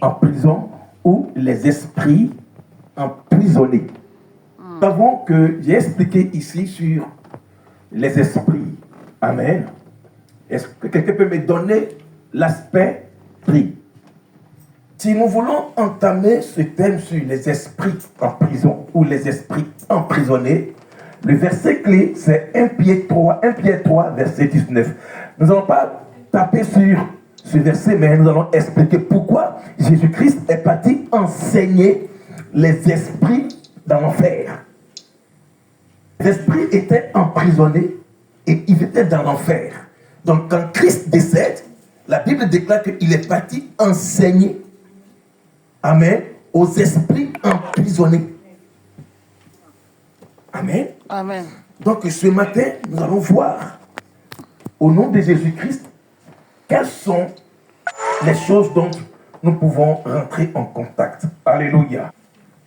en prison ou les esprits emprisonnés. Nous savons que j'ai expliqué ici sur les esprits. Amen. Est-ce que quelqu'un peut me donner l'aspect esprit? Si nous voulons entamer ce thème sur les esprits en prison ou les esprits emprisonnés, le verset clé, c'est 1 Pierre 3, verset 19. Nous n'allons pas taper sur ce verset, mais nous allons expliquer pourquoi Jésus-Christ est parti enseigner les esprits dans l'enfer. Les esprits étaient emprisonnés et ils étaient dans l'enfer. Donc quand Christ décède, la Bible déclare qu'il est parti enseigner, amen, aux esprits emprisonnés. Amen. Amen. Donc ce matin, nous allons voir, au nom de Jésus-Christ, quelles sont les choses dont nous pouvons rentrer en contact. Alléluia.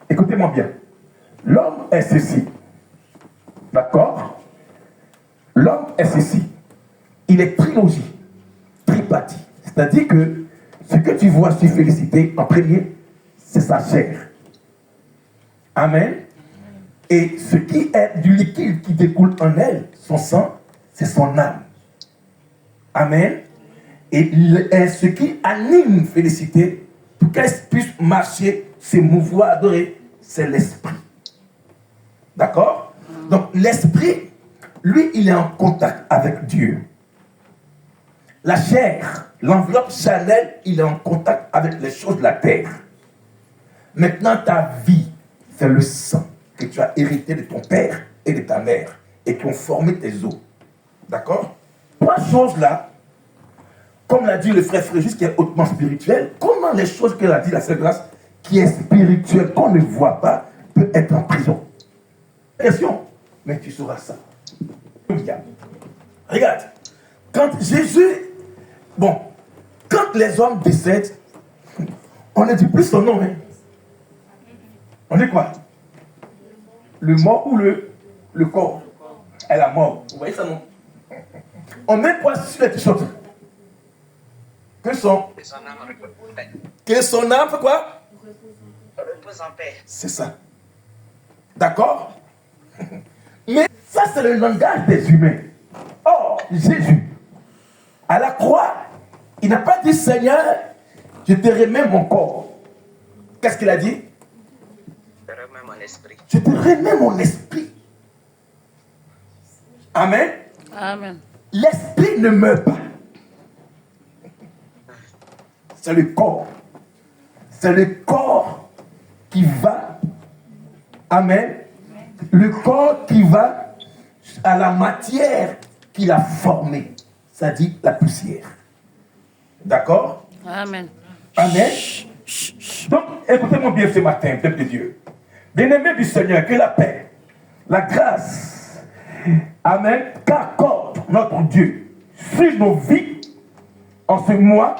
Écoutez-moi bien. L'homme est ceci. D'accord? L'homme est ceci. Il est trilogie, tripartie. C'est-à-dire que ce que tu vois sur Félicité en premier, c'est sa chair. Amen. Et ce qui est du liquide qui découle en elle, son sang, c'est son âme. Amen. Et ce qui anime Félicité, pour qu'elle puisse marcher, se mouvoir, adorer, c'est l'esprit. D'accord? Donc l'esprit, lui, il est en contact avec Dieu. La chair, l'enveloppe charnelle, il est en contact avec les choses de la terre. Maintenant, ta vie, c'est le sang que tu as hérité de ton père et de ta mère et qui ont formé tes os. D'accord? Trois choses là, comme l'a dit le frère Fréjus, qui est hautement spirituel, comment les choses qu'elle a dit, la Sainte Grâce, qui est spirituelle, qu'on ne voit pas, peut être en prison. Question, mais tu sauras ça. Regarde, quand Jésus, quand les hommes décèdent, on ne dit plus son nom, hein. On dit quoi? Le mort ou le corps? Elle a mort. Vous voyez ça, non? On met quoi sur les t-shirts? Que son âme fait quoi? Repose en paix. C'est ça. D'accord? Mais ça, c'est le langage des humains. Or, Jésus, à la croix, il n'a pas dit, Seigneur, je te remets mon corps. Qu'est-ce qu'il a dit? Je te remets mon esprit. Je te remets mon esprit. Amen. Amen. L'esprit ne meurt pas. C'est le corps. C'est le corps qui va. Amen. Le corps qui va à la matière qu'il a formée. C'est-à-dire la poussière. D'accord? Amen. Amen. Donc, écoutez-moi bien ce matin, peuple de Dieu. Bien-aimés du Seigneur, que la paix, la grâce, amen, qu'accorde notre Dieu sur nos vies en ce mois,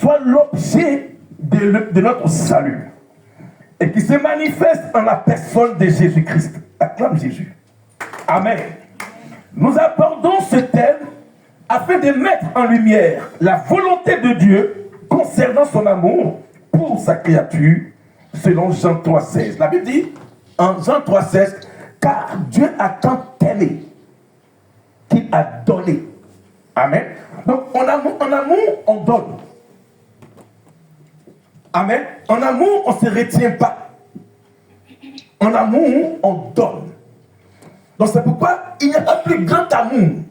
soit l'objet de notre salut et qui se manifeste en la personne de Jésus-Christ. Acclame Jésus. Amen. Nous abordons ce thème afin de mettre en lumière la volonté de Dieu concernant son amour pour sa créature, selon Jean 3,16. La Bible dit en Jean 3,16, car Dieu a tant aimé qu'il a donné. Amen. Donc en amour, on donne. Amen. En amour, on ne se retient pas. En amour, on donne. Donc c'est pourquoi il n'y a pas plus grand amour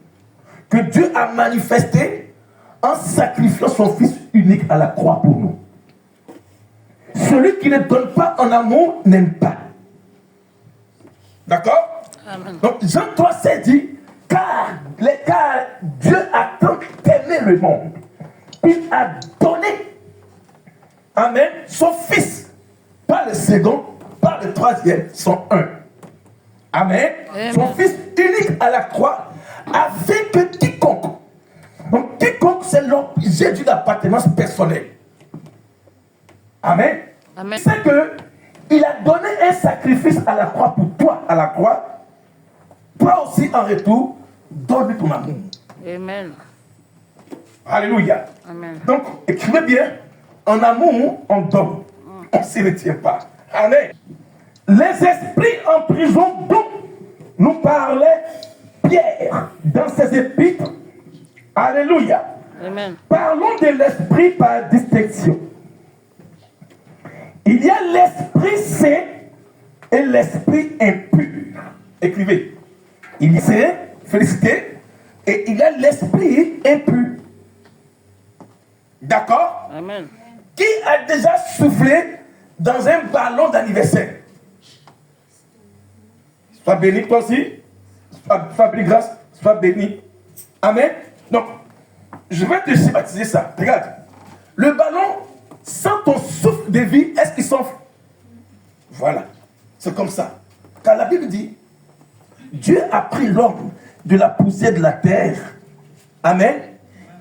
que Dieu a manifesté en sacrifiant son Fils unique à la croix pour nous. Celui qui ne donne pas en amour n'aime pas. D'accord? Amen. Donc Jean 3,16 dit, car Dieu a tant aimé le monde, il a donné, amen, son Fils, pas le second, pas le troisième, son un. Amen. Amen. Son Fils unique à la croix, afin que quiconque, donc quiconque c'est l'objet d'une appartenance personnelle. Amen. Amen. C'est que il a donné un sacrifice à la croix pour toi, à la croix. Toi aussi, en retour, donne ton amour. Amen. Alléluia. Amen. Donc, écrivez bien, En amour, on donne. On ne s'y retient pas. Amen. Les esprits en prison dont nous parlait Pierre dans ses épîtres. Alléluia. Amen. Parlons de l'esprit par distinction. Il y a l'esprit saint et l'esprit impur. Écrivez. Il y a saint, félicité, et il y a l'esprit impur. D'accord? Amen. Qui a déjà soufflé dans un ballon d'anniversaire? Sois béni toi aussi. Sois béni grâce. Sois béni. Amen. Donc, je vais te schématiser ça. Regarde. Le ballon, sans ton souffle de vie, est-ce qu'il s'enfle? Voilà. C'est comme ça. Car la Bible dit, Dieu a pris l'homme de la poussière de la terre. Amen.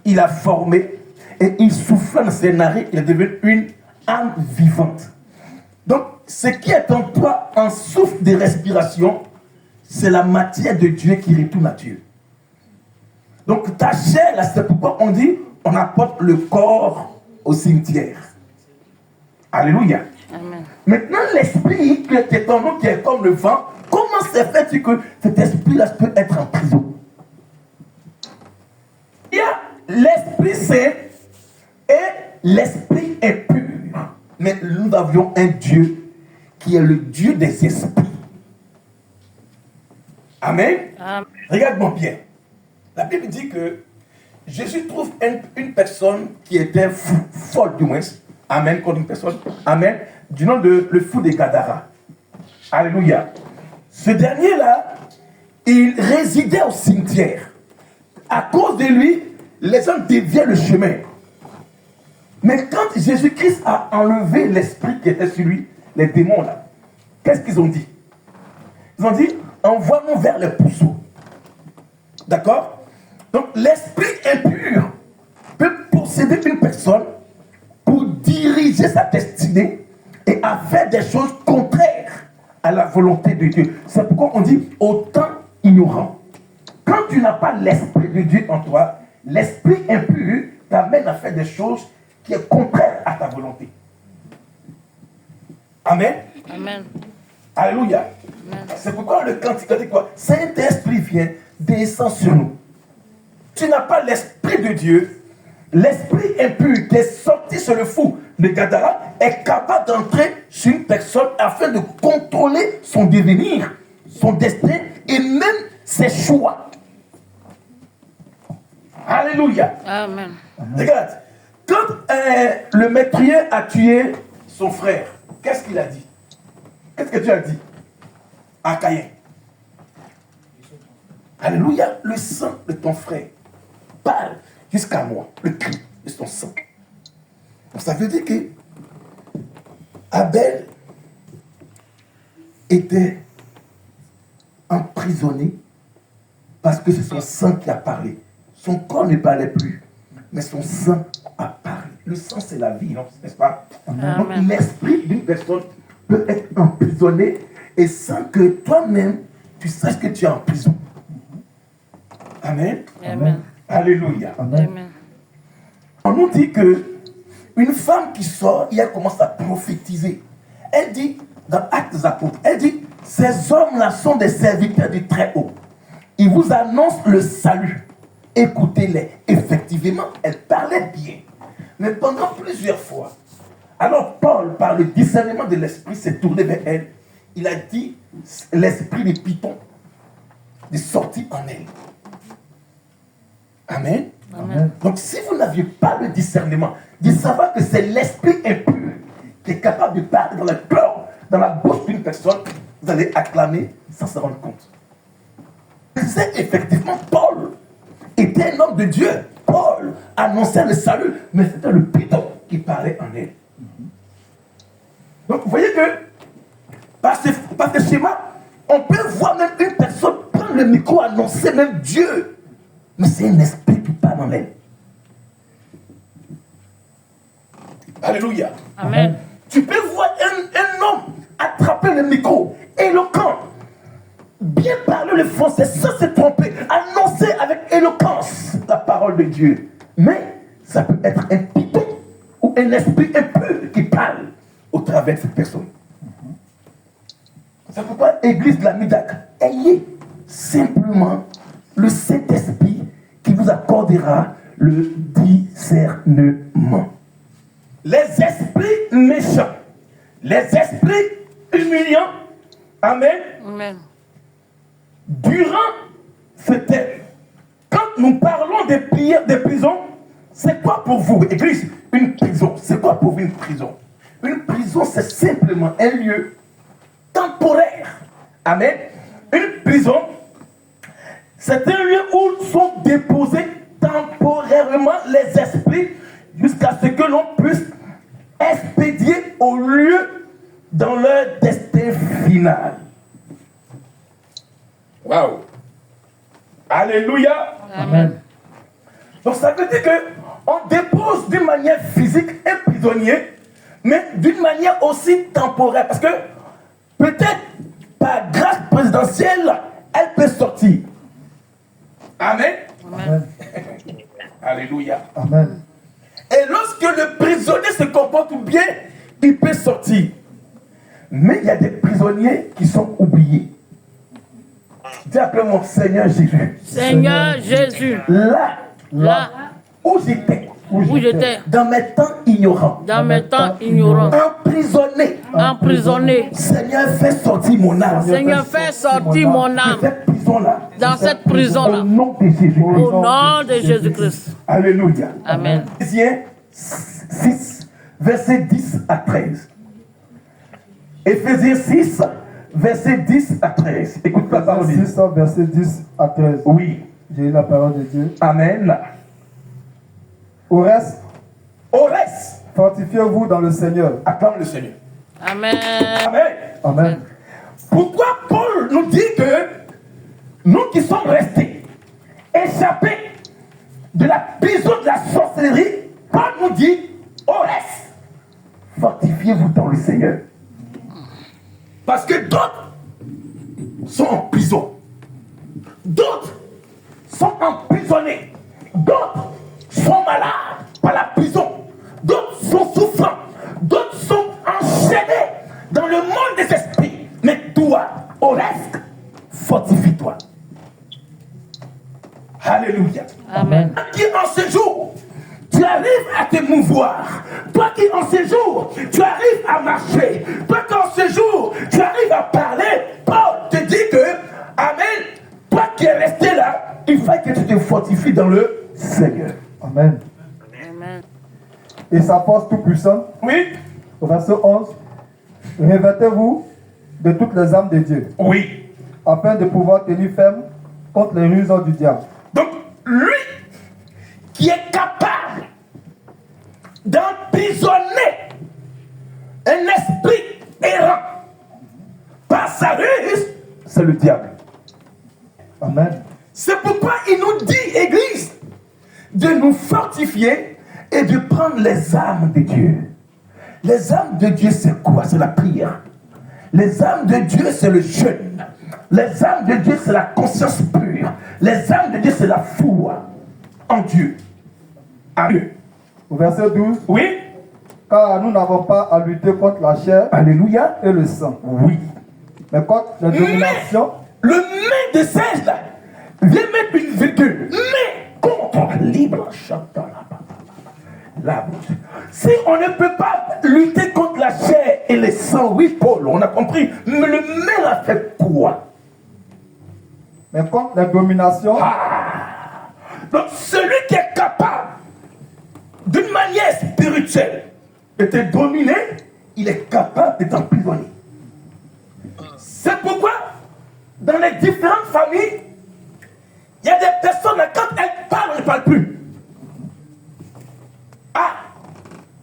Il a formé et il souffla dans ses narines. Il est devenu une âme vivante. Donc, ce qui est en toi, en souffle de respiration, c'est la matière de Dieu qui retourne à Dieu. Donc, ta chair, là, c'est pourquoi on dit, on apporte le corps au cimetière. Alléluia. Amen. Maintenant, l'esprit qui est en nous, qui est comme le vent, comment c'est fait que cet esprit-là peut être en prison? Il y a l'esprit saint et l'esprit impur. Mais nous avions un Dieu qui est le Dieu des esprits. Amen. Amen. Regarde-moi bien. La Bible dit que Jésus trouve une personne qui était folle du moins. Amen, comme une personne. Amen. Du nom de le fou de Gadara. Alléluia. Ce dernier-là, il résidait au cimetière. À cause de lui, les gens déviaient le chemin. Mais quand Jésus-Christ a enlevé l'esprit qui était sur lui, les démons là, qu'est-ce qu'ils ont dit? Ils ont dit, envoie-nous vers les puceaux. D'accord? Donc l'esprit impur peut posséder une personne pour diriger sa destinée et à faire des choses contraires à la volonté de Dieu. C'est pourquoi on dit autant ignorant. Quand tu n'as pas l'esprit de Dieu en toi, l'esprit impur t'amène à faire des choses qui sont contraires à ta volonté. Amen. Amen. Alléluia. Amen. C'est pourquoi le cantique dit quoi? Saint-Esprit vient, descend sur nous. Tu n'as pas l'esprit de Dieu. L'esprit impur qui est sorti sur le fou de Gadara est capable d'entrer sur une personne afin de contrôler son devenir, son destin et même ses choix. Alléluia. Amen. Regarde, quand le meurtrier a tué son frère, qu'est-ce qu'il a dit? Qu'est-ce que tu as dit à Caïn? Alléluia, le sang de ton frère parle jusqu'à moi, le cri de son sang. Donc ça veut dire que Abel était emprisonné parce que c'est son sang qui a parlé. Son corps ne parlait plus, mais son sang a parlé. Le sang, c'est la vie, non? N'est-ce pas? Amen. Donc l'esprit d'une personne peut être emprisonné et sans que toi-même, tu saches que tu es en prison. Amen. Amen. Alléluia. Amen. On nous dit que une femme qui sort, elle commence à prophétiser. Elle dit, dans Actes des Apôtres, elle dit, ces hommes-là sont des serviteurs du Très-Haut. Ils vous annoncent le salut. Écoutez-les. Effectivement, elle parlait bien. Mais pendant plusieurs fois, alors Paul, par le discernement de l'esprit, s'est tourné vers elle. Il a dit, l'esprit de Python est sorti en elle. Amen. Amen. Donc si vous n'aviez pas le discernement, de savoir que c'est l'esprit impur qui est capable de parler dans le cœur, dans la bouche d'une personne, vous allez acclamer sans se rendre compte. C'est effectivement Paul était un homme de Dieu. Paul annonçait le salut, mais c'était le Python qui parlait en elle. Donc vous voyez que par ce schéma, on peut voir même une personne prendre le micro, annoncer même Dieu. Mais c'est un esprit qui parle en elle. Alléluia. Amen. Tu peux voir un homme attraper le micro, éloquent, bien parler le français sans se tromper, annoncer avec éloquence la parole de Dieu. Mais ça peut être un python ou un esprit impur qui parle au travers de cette personne. C'est pourquoi, Église de la Midak, ayez simplement le Saint-Esprit qui vous accordera le discernement. Les esprits méchants, les esprits humiliants, amen. Amen. Durant ce thème, quand nous parlons des prières, des prisons, c'est quoi pour vous, Église, une prison? C'est quoi pour vous une prison? Une prison, c'est simplement un lieu temporaire. Amen. Une prison, c'est un lieu où sont déposés temporairement les esprits jusqu'à ce que l'on puisse expédier au lieu dans leur destin final. Waouh! Alléluia! Amen. Donc ça veut dire qu'on dépose d'une manière physique un prisonnier, mais d'une manière aussi temporaire. Parce que peut-être par grâce présidentielle, elle peut sortir. Amen. Amen. Alléluia. Amen. Et lorsque le prisonnier se comporte bien, il peut sortir. Mais il y a des prisonniers qui sont oubliés. Dis après mon Seigneur Jésus. Seigneur Jésus, Là où j'étais, où j'étais, dans mes temps ignorants, dans mes temps ignorants, emprisonné, Seigneur, fais sortir mon âme. Seigneur, fais sortir mon De âme cette prison-là. dans cette Au prison-là. nom de Jésus. Au nom de Jésus-Christ. Alléluia. Amen. Éphésiens 6, versets 10 à 13. Éphésiens 6, versets 10 à 13. Écoute la parole de Dieu. 6, verset 10 à 13. Oui. J'ai eu la parole de Dieu. Amen. Au reste, fortifiez-vous dans le Seigneur. Acclame le Seigneur. Amen. Amen. Amen. Pourquoi Paul nous dit que nous qui sommes restés échappés de la prison de la sorcellerie, Paul nous dit, au reste, fortifiez-vous dans le Seigneur. Parce que d'autres sont en prison. D'autres sont emprisonnés. D'autres sont malades par la prison. D'autres sont souffrants. D'autres sont enchaînés dans le monde des esprits. Mais toi, au reste, fortifie-toi. Alléluia. Amen. Toi qui en ce jour, tu arrives à te mouvoir. Toi qui en ce jour, tu arrives à marcher. Toi qui en ce jour, tu arrives à parler. Paul te dit que, Amen, toi qui es resté là, il faut que tu te fortifies dans le Seigneur. Amen. Amen. Et sa force tout puissante, Oui, au verset 11, revêtez-vous de toutes les armes de Dieu, oui. afin de pouvoir tenir ferme contre les ruses du diable. Donc, lui qui est capable d'emprisonner un esprit errant par sa ruse, c'est le diable. Amen. C'est pourquoi il nous dit, Église, de nous fortifier et de prendre les armes de Dieu. Les armes de Dieu, c'est quoi? C'est la prière. Les armes de Dieu, c'est le jeûne. Les armes de Dieu, c'est la conscience pure. Les armes de Dieu, c'est la foi en Dieu. Amen. Au verset 12, Oui. car nous n'avons pas à lutter contre la chair Alléluia. et le sang, Oui. mais contre les dominations. Le mais de singe là vient mettre une virgule. Mais contre libre chantant là. Si on ne peut pas lutter contre la chair et le sang, oui, Paul, on a compris. Mais le mais a fait quoi? Mais contre les dominations. Donc celui qui est capable d'une manière spirituelle de te dominer, il est capable de t'emprisonner. C'est pourquoi dans les différentes familles, il y a des personnes, quand elles parlent, on ne parle plus. Ah,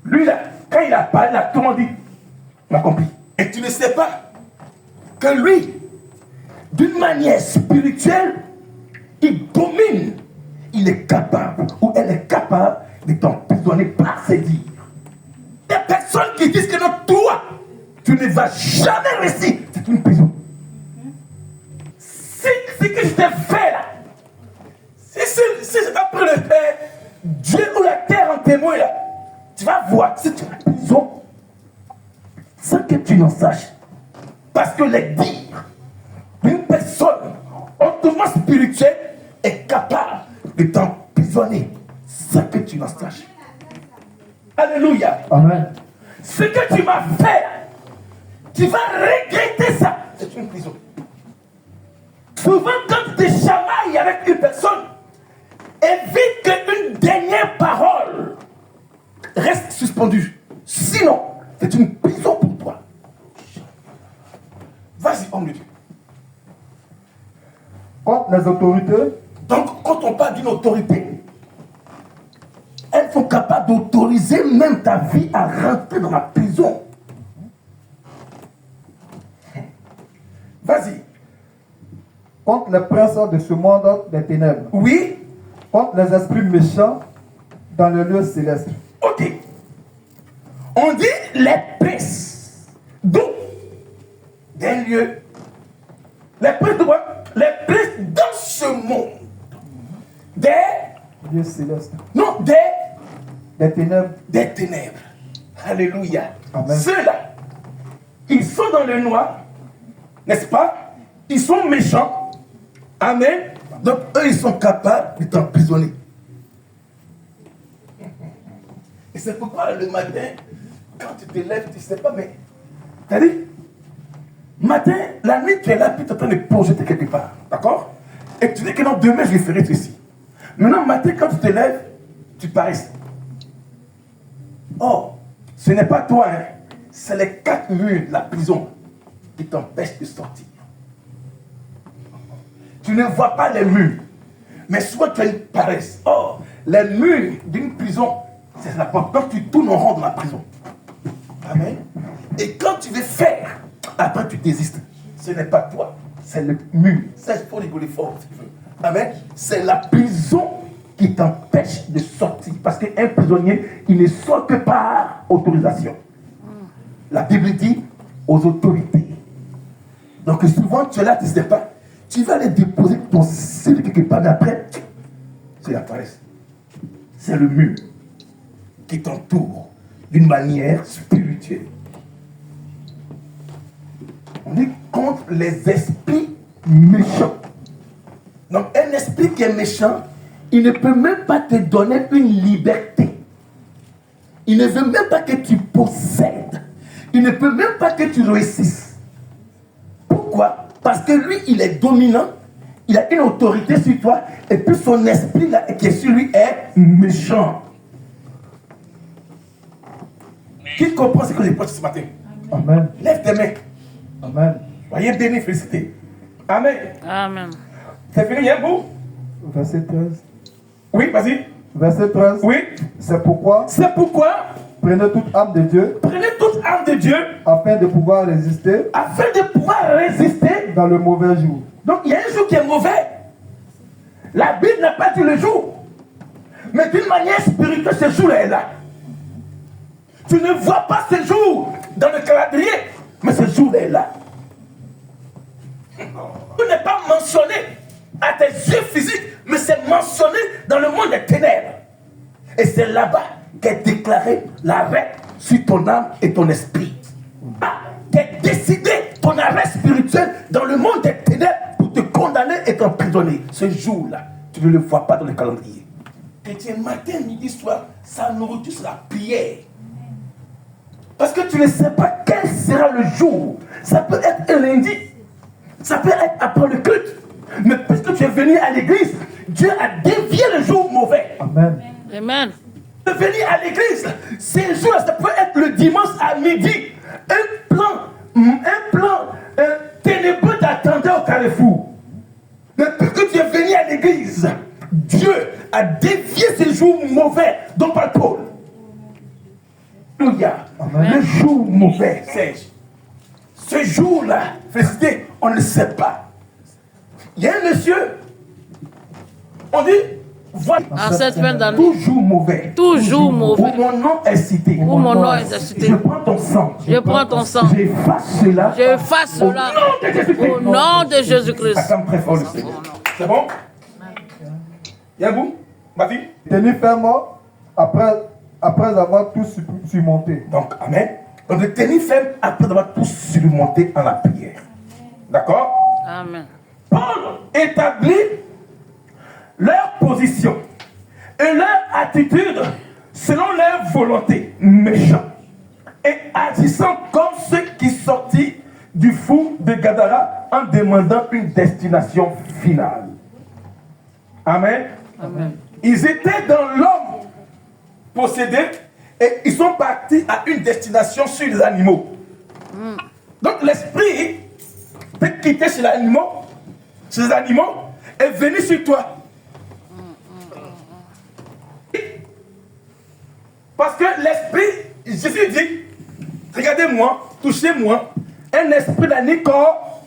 lui là, quand il a parlé, là, tout le monde dit, on a compris. Et tu ne sais pas que lui, d'une manière spirituelle, il domine. Il est capable, ou elle est capable de t'emprisonner par ses dires. Des personnes qui disent que non, toi, tu ne vas jamais réussir. C'est une prison. Ce que je t'ai fait là, si c'est après le Père, Dieu ou la terre en témoin là, tu vas voir, c'est une prison sans que tu n'en saches. Parce que les dires d'une personne hautement spirituelle est capable de t'emprisonner sans que tu n'en saches. Alléluia. Amen. Ce que tu vas faire, tu vas regretter ça. C'est une prison. Souvent, quand tu te chamailles avec une personne, évite qu'une dernière parole reste suspendue. Sinon, c'est une prison pour toi. Vas-y, homme de Dieu. Contre les autorités, Donc, quand on parle d'une autorité, elles sont capables d'autoriser même ta vie à rentrer dans la prison. Vas-y. contre les princes de ce monde des ténèbres, Oui. contre les esprits méchants dans le lieu céleste. Ok. On dit les princes. D'où? D'un lieu. Les princes de quoi? Les princes dans ce monde. Des. Lieu céleste. Non, Des ténèbres. des ténèbres. Alléluia. Amen. Ceux-là, ils sont dans le noir, n'est-ce pas? Ils sont méchants. Amen. Donc, eux, ils sont capables de t'emprisonner. Et c'est pourquoi le matin, quand tu te lèves, tu ne sais pas, mais. T'as dit? Matin, la nuit, tu es là, puis tu es en train de projeter quelque part. D'accord? Et tu dis que non, demain, je ferai ceci. Maintenant, matin, quand tu te lèves, tu parais. Oh, ce n'est pas toi, hein. C'est les 4 murs de la prison qui t'empêchent de sortir. Tu ne vois pas les murs, mais souvent tu as une paresse. Oh, les murs d'une prison, c'est la porte. Quand tu tournes en rond dans la prison. Amen. Et quand tu veux faire, après tu désistes. Ce n'est pas toi, c'est le mur. Ça, il faut rigoler fort si tu veux. Amen. C'est la prison qui t'empêche de sortir. Parce qu'un prisonnier, il ne sort que par autorisation. La Bible dit aux autorités. Donc souvent tu es là, tu ne sais pas. Tu vas aller déposer ton CV quelque part, mais après, c'est la paresse. C'est le mur qui t'entoure d'une manière spirituelle. On est contre les esprits méchants. Donc un esprit qui est méchant, il ne peut même pas te donner une liberté. Il ne veut même pas que tu possèdes. Il ne peut même pas que tu réussisses. Pourquoi? Parce que lui, il est dominant, il a une autorité sur toi, et puis son esprit là, qui est sur lui est méchant. Qui comprend ce que je prêche ce matin? Amen. Lève tes mains. Amen. Soyez bénis, félicité. Amen. Amen. C'est fini, hein, vous? Verset 13. Oui, vas-y. Verset 13. Oui. C'est pourquoi C'est pourquoi prenez toute âme de Dieu prenez toute âme de Dieu afin de pouvoir résister afin de pouvoir résister. dans le mauvais jour. Donc il y a un jour qui est mauvais. La Bible n'a pas dit le jour. Mais d'une manière spirituelle, ce jour-là est là. Tu ne vois pas ce jour dans le calendrier, mais ce jour est là. Tu n'es pas mentionné à tes yeux physiques, mais c'est mentionné dans le monde des ténèbres. Et c'est là-bas qu'est déclaré l'arrêt sur ton âme et ton esprit. Qu'est décidé ton arrêt spirituel dans le monde des ténèbres pour te condamner et t'emprisonner. Ce jour-là, tu ne le vois pas dans le calendrier. Chrétien, matin, midi, soir, sa nourriture, c'est la prière. Parce que tu ne sais pas quel sera le jour. Ça peut être un lundi. Ça peut être après le culte. Mais puisque tu es venu à l'église, Dieu a dévié le jour mauvais. Amen. Amen. De venir à l'église, ces jours-là, ça peut être le dimanche à midi. Un plan ténébreux t'attendait au carrefour. Mais puisque tu es venu à l'église, Dieu a dévié ces jours mauvais dont parle Paul. Alléluia. Le jour mauvais, Serge. Ce jour-là, félicité, on ne le sait pas. Il y a un monsieur, on dit, voilà, En cette fin d'année, toujours mauvais. toujours mauvais. Où mon nom est cité. Où mon nom est cité. Je prends ton sang. Je prends ton sang. J'efface cela. J'efface cela Au nom de Jésus-Christ. au nom de Jésus-Christ. Attends très fort le Seigneur. C'est bon? Il y a un bout? Ma fille? Tenez ferme après après avoir tout surmonté. Donc, amen. Donc, de tenir ferme après avoir tout surmonté en la prière. D'accord? Amen. Paul établit leur position et leur attitude selon leur volonté, méchants et agissant comme ceux qui sortirent du fou de Gadara en demandant une destination finale. Amen. Amen. Ils étaient dans l'homme possédé et ils sont partis à une destination sur les animaux. Donc l'esprit peut quitter chez les animaux et venir sur toi. Parce que l'esprit, Jésus dit, regardez-moi, touchez-moi, un esprit n'a ni corps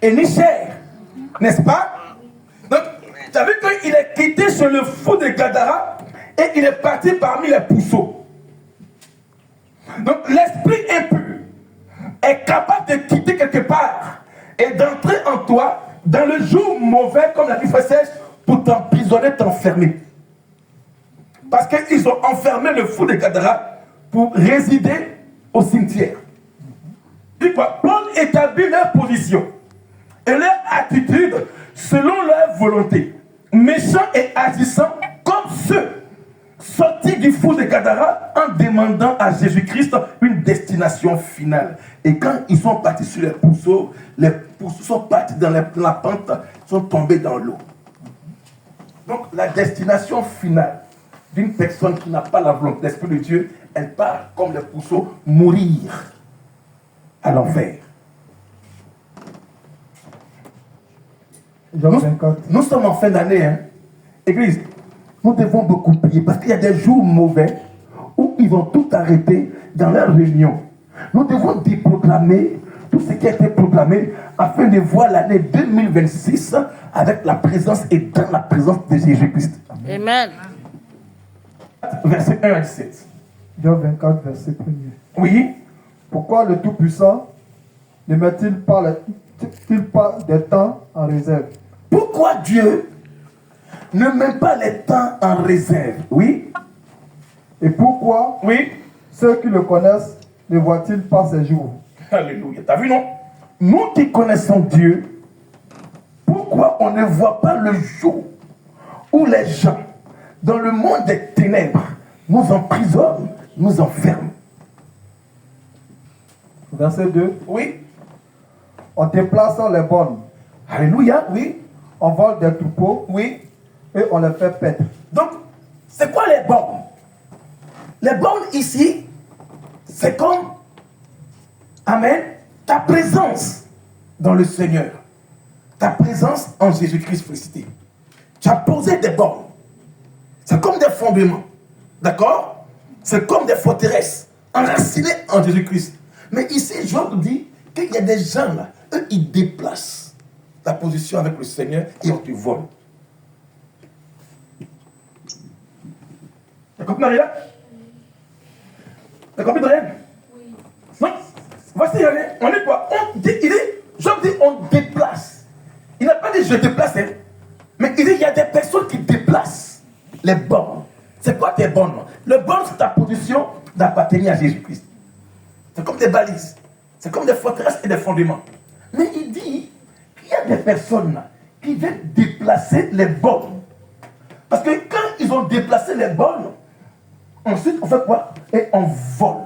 et ni chair. N'est-ce pas? Donc, tu as vu qu'il est quitté sur le fou de Gadara et il est parti parmi les puceaux. Donc, l'esprit impur est capable de quitter quelque part et d'entrer en toi dans le jour mauvais, comme la vie fait sèche, pour t'emprisonner, t'enfermer. Parce qu'ils ont enfermé le fou de Gadara pour résider au cimetière. Et quoi? Paul établit leur position et leur attitude selon leur volonté, méchants et agissant comme ceux sortis du fou de Gadara en demandant à Jésus-Christ une destination finale. Et quand ils sont partis sur les pourceaux sont partis dans la pente, sont tombés dans l'eau. Donc la destination finale d'une personne qui n'a pas la volonté de l'Esprit de Dieu, elle part comme les pourceaux, mourir à l'enfer. Nous sommes en fin d'année, hein. Église, nous devons beaucoup prier parce qu'il y a des jours mauvais où ils vont tout arrêter dans leur réunion. Nous devons déproclamer tout ce qui a été proclamé afin de voir l'année 2026 avec la présence et dans la présence de Jésus-Christ. Amen. Verset 1 à 17. Job 24, verset 1er. Oui. Pourquoi le Tout-Puissant ne met-il pas des temps en réserve? Pourquoi Dieu ne met pas les temps en réserve? Oui. Et pourquoi ceux qui le connaissent ne voient-ils pas ses jours? Alléluia. T'as vu, non? Nous qui connaissons Dieu, pourquoi on ne voit pas le jour où les gens, dans le monde des ténèbres, nous emprisonnent, nous enferment? Verset 2. Oui. En déplaçant les bornes. Alléluia, oui. On vole des troupeaux. Oui. Et on les fait paître. Donc, c'est quoi les bornes? Les bornes ici, c'est comme, amen, ta présence dans le Seigneur. Ta présence en Jésus-Christ félicité. Tu as posé des bornes. C'est comme des fondements. D'accord? C'est comme des forteresses enracinées en Jésus-Christ. Mais ici, Job dit qu'il y a des gens là, eux, ils déplacent ta position avec le Seigneur et on te vole. T'as compris, Maria? T'as compris, Dorian? Oui. Non? Voici, on est quoi? Job dit on déplace. Il n'a pas dit je déplace, hein? Mais il dit il y a des personnes qui déplacent les bornes. C'est quoi tes bornes? Le borne, c'est ta position d'appartenir à Jésus-Christ. C'est comme des balises. C'est comme des forteresses et des fondements. Mais il dit qu'il y a des personnes là, qui viennent déplacer les bornes. Parce que quand ils ont déplacé les bornes, ensuite on fait quoi? Et on vole.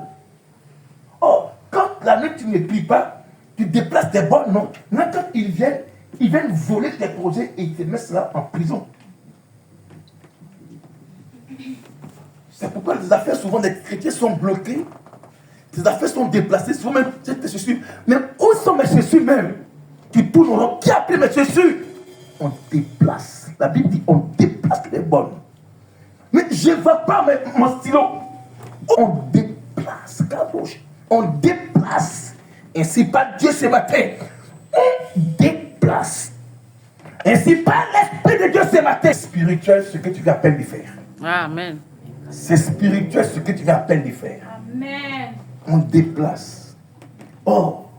Or, quand la nuit tu ne pries pas, tu déplaces tes bornes, non? Là, quand ils viennent voler tes projets et ils te mettent là en prison. C'est pourquoi les affaires souvent des chrétiens sont bloquées. Les affaires sont déplacées, souvent même, même où sont mes chaussures même? Tu tournes au rond, qui a pris mes chaussures? On déplace. La Bible dit on déplace les bornes. Mais je ne vois pas mon stylo. On déplace, caboche. On déplace. Ainsi par Dieu ce matin. On déplace. Ainsi par l'Esprit de Dieu ce matin. C'est spirituel ce que tu viens à peine de faire. Amen. C'est spirituel ce que tu viens à peine de faire. Amen. On déplace. Or,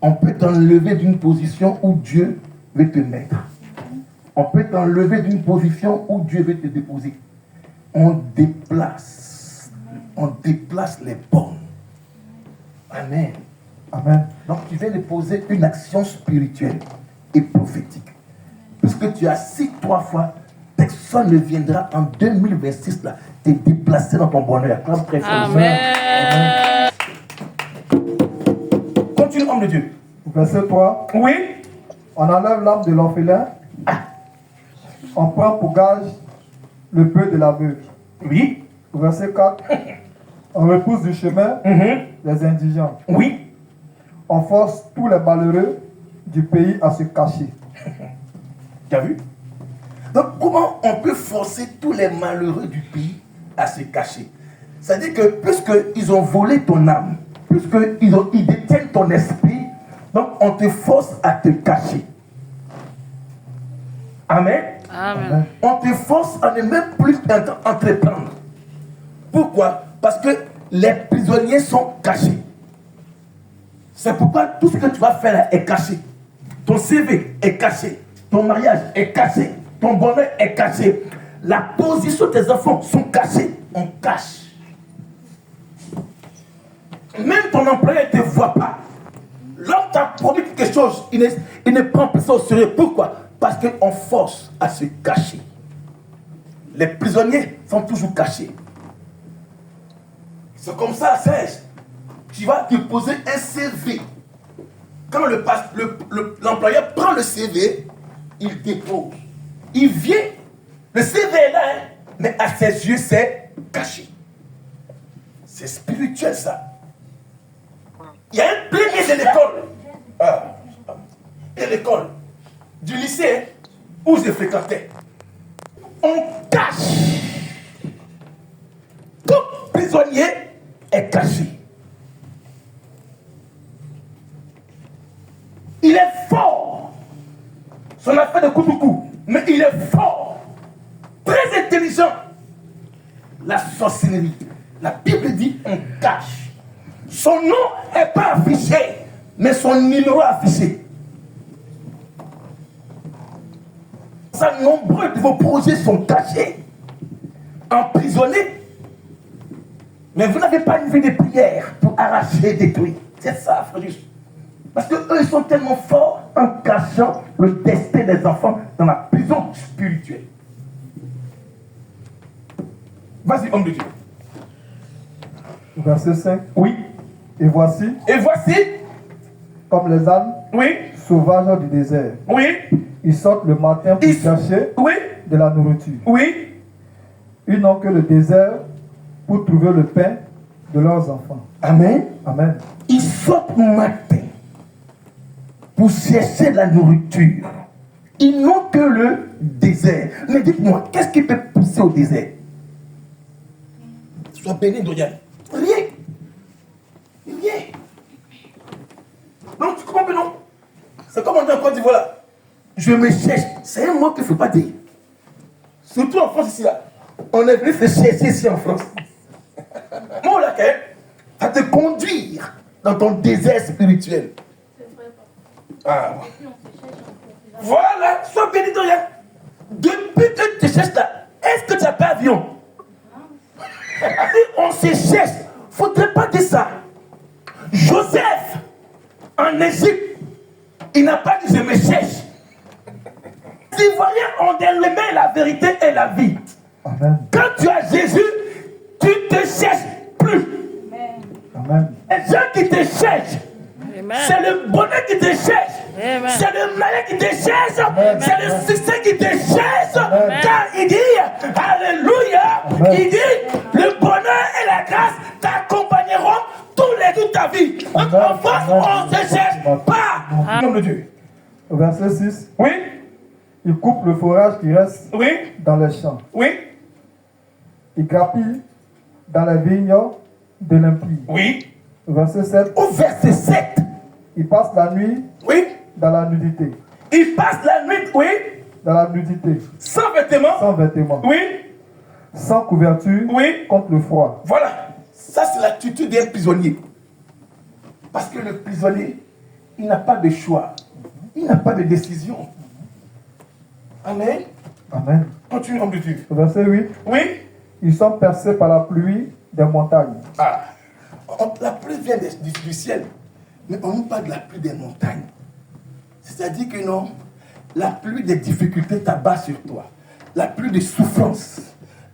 on peut t'enlever d'une position où Dieu veut te mettre. On peut t'enlever d'une position où Dieu veut te déposer. On déplace. on déplace les bornes. Amen. Amen. Donc tu viens de poser une action spirituelle et prophétique. Puisque tu as assis 3 fois, personne ne viendra en 2026 là, te déplacer dans ton bonheur. Comme très fort. Amen. Continue, homme de Dieu. Verset 3. Oui. On enlève l'âme de l'orphelin. On prend pour gage le peu de la veuve. Oui. Verset 4. On repousse du chemin les indigents. Oui. On force tous les malheureux du pays à se cacher. Tu as vu? Donc, comment on peut forcer tous les malheureux du pays à se cacher? C'est-à-dire que puisqu'ils ont volé ton âme, puisqu'ils détiennent ton esprit, donc on te force à te cacher. Amen. Amen. On te force à ne même plus entreprendre. Pourquoi? Parce que les prisonniers sont cachés. C'est pourquoi tout ce que tu vas faire là est caché. Ton CV est caché. Ton mariage est caché. Ton bonheur est caché. La position de tes enfants sont cachés. On cache. Même ton employeur ne te voit pas. L'homme t'a promis quelque chose. Il ne prend plus ça au sérieux. Pourquoi? Parce qu'on force à se cacher. Les prisonniers sont toujours cachés. C'est comme ça, Serge. Tu vas te poser un CV. Quand l'employeur prend le CV, il dépose. Il vient, le CV est là, hein, mais à ses yeux, c'est caché. C'est spirituel, ça. Il y a un premier de l'école. Et l'école, du lycée où je fréquentais. On cache. Tout prisonnier est caché. Il est fort. Son affaire de coup, mais il est fort. Très intelligent. La sorcellerie. La Bible dit on cache. Son nom n'est pas affiché, mais son numéro affiché. Ça, nombreux de vos projets sont cachés, emprisonnés. Mais vous n'avez pas une vie de prière pour arracher et détruire. C'est ça, frère. Parce qu'eux, ils sont tellement forts en cachant le destin des enfants dans la prison spirituelle. Vas-y, homme de Dieu. Verset 5. Oui. Et voici, comme les ânes sauvages du désert. Oui. Ils sortent le matin pour chercher de la nourriture. Oui. Ils n'ont que le désert pour trouver le pain de leurs enfants. Amen. Amen. Ils sortent le matin pour chercher la nourriture. Ils n'ont que le désert. Mais dites-moi, qu'est-ce qui peut pousser au désert? Sois béni, Dorian. Rien. Rien. Donc, tu comprends que non? C'est comme on dit en Côte d'Ivoire. Je me cherche. C'est un mot qu'il ne faut pas dire. Surtout en France ici là. On est venu se chercher ici en France. Moi là, ça te conduire dans ton désert spirituel. Ah. Voilà, sois béni, Dorian. Depuis que tu te cherches là, est-ce que tu n'as pas avion? On se cherche. Il ne faudrait pas dire ça. Joseph, en Égypte, il n'a pas dit je me cherche. Les Ivoiriens ont dénommé la vérité et la vie. Amen. Quand tu as Jésus, tu ne te cherches plus. Amen. Les gens qui te cherchent, c'est le bonheur qui te cherche. Amen. C'est le malheur qui te cherche. C'est le succès qui te cherche. Amen. Car il dit, alléluia, Amen. il dit, le bonheur et la grâce t'accompagneront tous les jours de ta vie. Donc en France, on ne se cherche pas. Nom de Dieu. Verset 6. Oui, Ils coupent le forage qui reste oui, dans les champs. oui, Ils grappillent dans les vignes de l'impie. oui. Verset 7. Au verset 7, Ils passent la nuit oui, dans la nudité. il passe la nuit, oui, Dans la nudité. sans vêtements, Sans vêtements. oui, Sans couverture. oui. Contre le froid. Voilà, ça c'est l'attitude d'un prisonnier. Parce que le prisonnier, il n'a pas de choix. Il n'a pas de décision. Amen. Amen. Continue, homme de Dieu. Verset 8. Oui, Ils sont percés par la pluie des montagnes. Ah, la pluie vient du ciel, mais on nous parle de la pluie des montagnes. C'est-à-dire que non, la pluie des difficultés t'abat sur toi. La pluie de souffrance,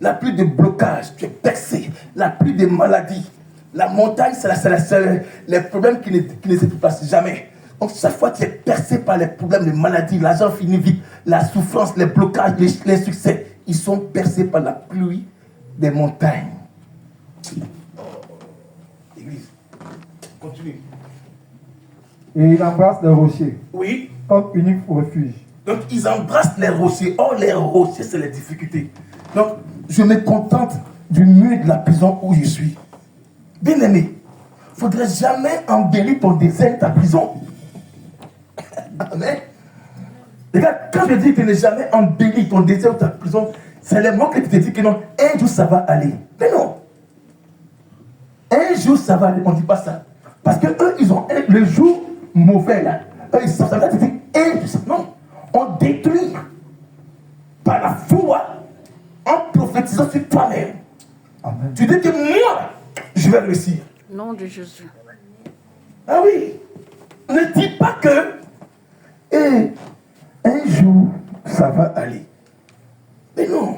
la pluie de blocage, tu es percé. La pluie des maladies. La montagne, c'est les problèmes qui ne se déplacent jamais. Donc chaque fois tu es percé par les problèmes, les maladies, l'argent finit vite, la souffrance, les blocages, les succès, ils sont percés par la pluie des montagnes. Église, continue. Et il embrasse les rochers Oui. comme unique refuge. Donc, ils embrassent les rochers. Or, les rochers, c'est les difficultés. Donc, je me contente du mur de la prison où je suis. Bien aimé, il ne faudrait jamais embellir ton désert, ta prison. Amen. Regarde, quand je dis que ne jamais embellir ton désert ou ta prison, c'est les mots que tu te dis que non, un jour ça va aller. Mais non. Un jour ça va aller. On ne dit pas ça. Parce que eux, ils ont le jour mauvais là. Eux, ils savent, ça va te dire un jour. Non. On détruit par la foi en prophétisant sur toi-même. Amen. Tu dis que moi, je vais réussir. Nom de Jésus. Ah oui. Ne dis pas que un jour, ça va aller. Mais non.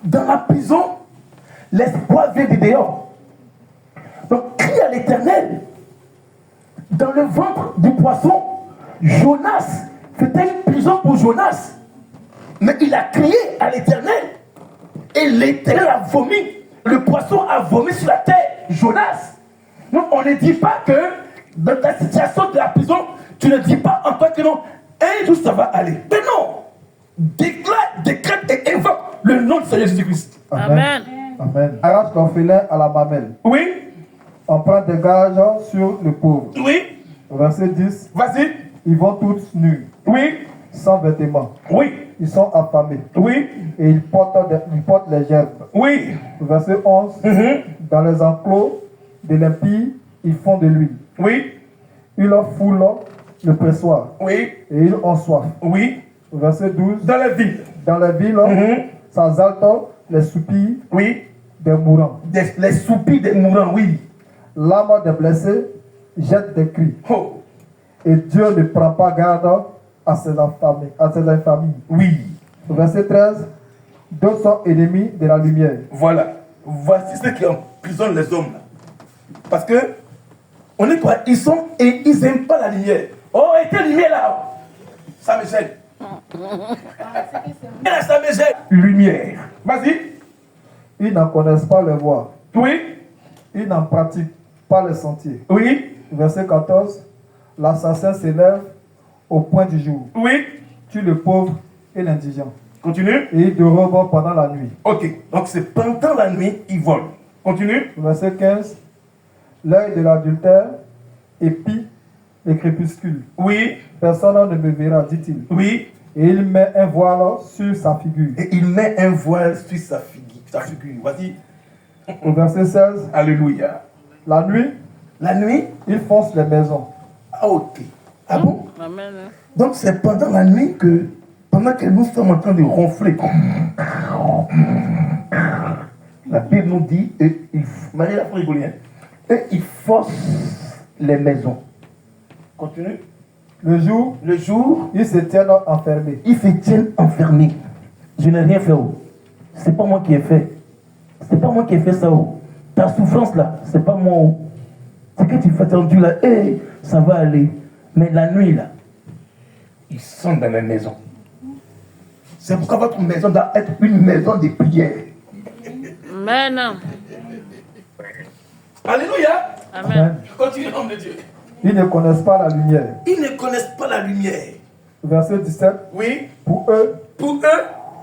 Dans la prison, l'espoir vient de dehors. Donc, crie à l'Éternel. Dans le ventre du poisson, Jonas, c'était une prison pour Jonas. Mais il a crié à l'Éternel. Et l'Éternel a vomi. Le poisson a vomi sur la terre Jonas. Donc, on ne dit pas que dans la situation de la prison, tu ne dis pas encore que non, un jour ça va aller. Mais non. Déclare, décrète et invoque le nom de Seigneur Jésus-Christ. Amen. Amen. Arrache l'orphelin à la mamelle. Oui. On prend des gages sur le pauvre. Oui. Verset 10. Vas-y. Ils vont tous nus, Oui. sans vêtements. Oui. Ils sont affamés. Oui. Et ils portent les gerbes. Oui. Verset 11. Mhm. Dans les enclos de l'impie, ils font de l'huile. Oui. Ils leur foulent le pressoir. Oui. Et ils ont soif. Oui. Verset 12. Dans la ville. Dans les villes, Mhm. s'exaltent les soupirs Oui. des mourants. Les soupirs des mourants, oui. L'âme des blessés jette des cris. Oh. Et Dieu ne prend pas garde à ses infamies. Oui. Verset 13. D'autres sont ennemis de la lumière. Voilà. Voici ceux qui emprisonnent les hommes. Là. Parce que, on est quoi? Ils sont et ils n'aiment pas la lumière. Oh, et quelle lumière là? Ça me gêne. Ça me gêne. Lumière. Vas-y. Ils n'en connaissent pas les voies. Oui. Ils n'en pratiquent pas les sentiers. Oui. Verset 14. L'assassin s'élève au point du jour. Oui. Tue le pauvre et l'indigent. Continue. Et il dehors pendant la nuit. Ok. Donc c'est pendant la nuit, ils volent. Continue. Verset 15. L'œil de l'adultère épie les crépuscules. Oui. Personne ne me verra, dit-il. Oui. Et il met un voile sur sa figure. Et il met un voile sur sa figure. Vas-y. Au verset 16. Alléluia. La nuit, La nuit. il fonce les maisons. Ah, ok. Ah bon? Amen. Donc c'est pendant la nuit que, pendant que nous sommes en train de ronfler, la Bible nous dit, Marie a fait rigoler, hein, et ils forcent les maisons. Continue. Le jour, Le jour, ils se tiennent enfermés. ils se tiennent enfermés. Je n'ai rien fait. Oh. C'est pas moi qui ai fait. C'est pas moi qui ai fait ça. Oh. Ta souffrance là, c'est pas moi. Oh. C'est que tu fais tendu là, hey, ça va aller. Mais la nuit là, ils sont dans les maisons. C'est pourquoi votre maison doit être une maison de prière. Amen. Alléluia. Amen. Continue, homme de Dieu. Ils ne connaissent pas la lumière. Ils ne connaissent pas la lumière. Verset 17. Oui. Pour eux,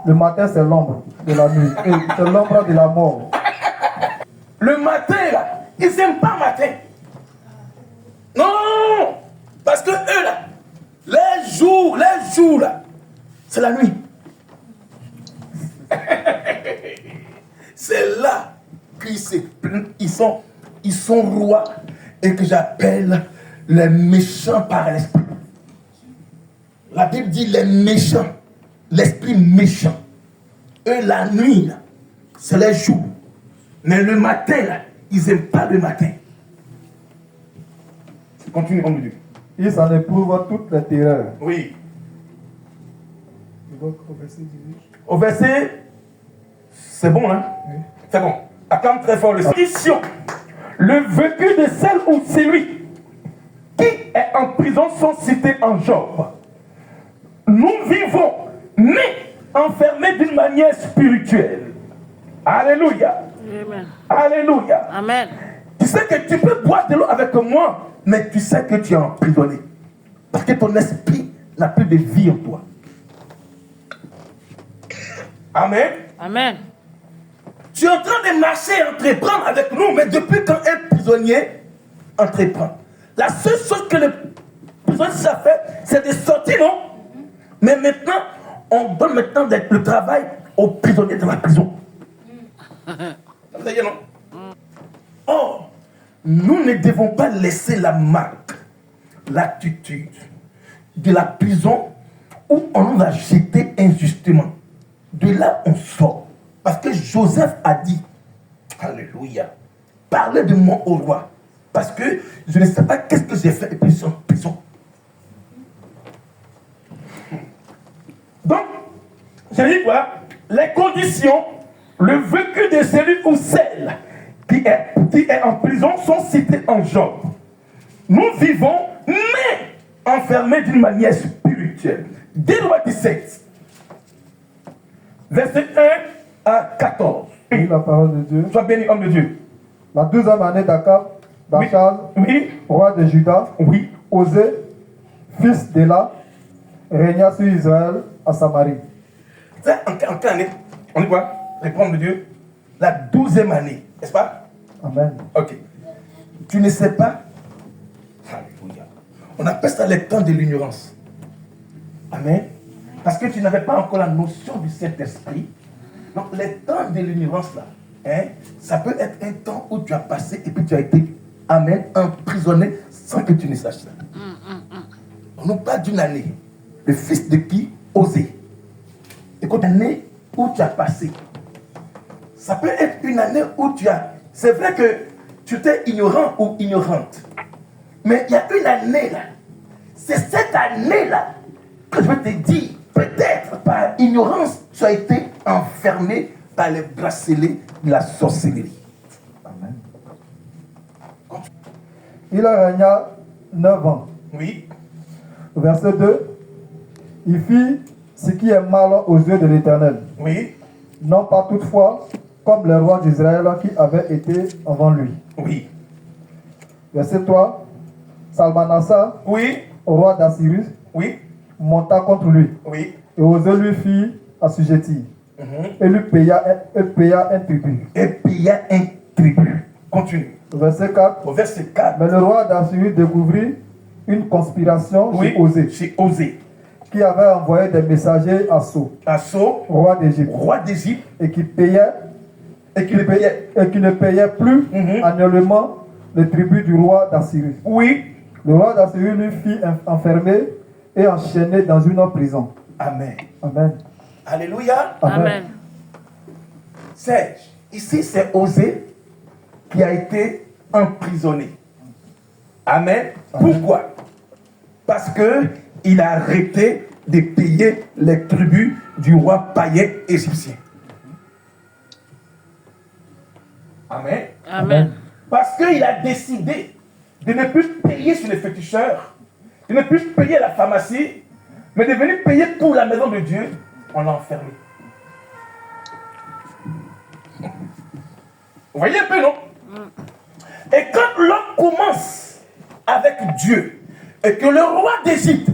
le matin c'est l'ombre de la nuit. Et c'est l'ombre de la mort. Le matin là, ils n'aiment pas matin. Non. Parce que eux là, les jours là, c'est la nuit. C'est là qu'ils sont rois et que j'appelle les méchants par l'esprit. La Bible dit les méchants, l'esprit méchant. Eux, la nuit, là, c'est les jours. Mais le matin, là, ils n'aiment pas le matin. Continue, homme de Dieu. Ils en éprouvent toutes les terreurs. Oui. Donc, au verset 18. Au verset, c'est bon, hein? Oui. C'est bon. Acclame très fort le Condition. Le vécu de celle ou celui qui est en prison sont cités en Job. Nous vivons, mais enfermés d'une manière spirituelle. Alléluia. Amen. Alléluia. Amen. Tu sais que tu peux boire de l'eau avec moi, mais tu sais que tu es emprisonné. Parce que ton esprit n'a plus de vie en toi. Amen. Amen. Tu es en train de marcher et entreprendre avec nous, mais depuis quand un prisonnier entreprend? La seule chose que le prisonnier a fait, c'est de sortir, non? Mais maintenant, on donne maintenant le travail aux prisonniers de la prison. Vous avez non? Or, nous ne devons pas laisser la marque, l'attitude de la prison où on nous a jeté injustement. De là, on sort. Parce que Joseph a dit, alléluia, parlez de moi au roi. Parce que je ne sais pas qu'est-ce que j'ai fait et puis je suis en prison. Donc, je dis quoi? Les conditions, le vécu de celui ou celle qui est en prison sont cités en Job. Nous vivons, mais enfermés d'une manière spirituelle. Dès loi 17, verset 1 à 14. Oui, la parole de Dieu. Sois béni, homme de Dieu. La 12e année d'Akab, d'Achaz, Oui. roi de Juda, Oui. Osée, fils d'Éla, régna sur Israël à Samarie. C'est en quelle année? On dit quoi? Répondre de Dieu. La 12e année, n'est-ce pas? Amen. Ok. Tu ne sais pas? Alléluia. On appelle ça les temps de l'ignorance. Amen. Parce que tu n'avais pas encore la notion du Saint-Esprit. Donc les temps de l'ignorance là, hein, ça peut être un temps où tu as passé et puis tu as été, amen, emprisonné sans que tu ne saches ça. On nous parle d'une année. Le fils de qui? Osée. Écoute, une année où tu as passé. Ça peut être une année où tu as... C'est vrai que tu étais ignorant ou ignorante. Mais il y a une année là. C'est cette année là que je vais te dire, peut-être par ignorance, tu as été enfermé par les bracelets de la sorcellerie. Amen. Il a régné 9 ans. Oui. Verset 2. Il fit ce qui est mal aux yeux de l'Éternel. Oui. Non pas toutefois comme les rois d'Israël qui avaient été avant lui. Oui. Verset 3. Salmanassa, Oui. roi d'Assyrus, Oui. monta contre lui. Oui. Et Osée lui fit assujettir. Et lui paya un tribut. Et paya un tribut. Continue. Verset 4. Au verset 4. Mais le roi d'Assyrus découvrit une conspiration Oui. chez Osée, Chez Osée. qui avait envoyé des messagers à Sceaux, Asso, roi d'Égypte, roi d'Égypte, et qui payait et qui le payait. et qui ne payait plus Mhm. annuellement le tribut du roi d'Assyrus. Oui. Le roi d'Assyrus lui fit enfermer et enchaîner dans une prison. Amen. Amen. Alléluia. Amen. Serge, ici c'est Osée qui a été emprisonné. Amen. Pourquoi? Parce que il a arrêté de payer les tributs du roi païen égyptien. Amen. Amen. Parce qu'il a décidé de ne plus payer sur les féticheurs, de ne plus payer la pharmacie, mais de venir payer pour la maison de Dieu. On l'a enfermé. Vous voyez un peu, non? Et quand l'homme commence avec Dieu, et que le roi d'Égypte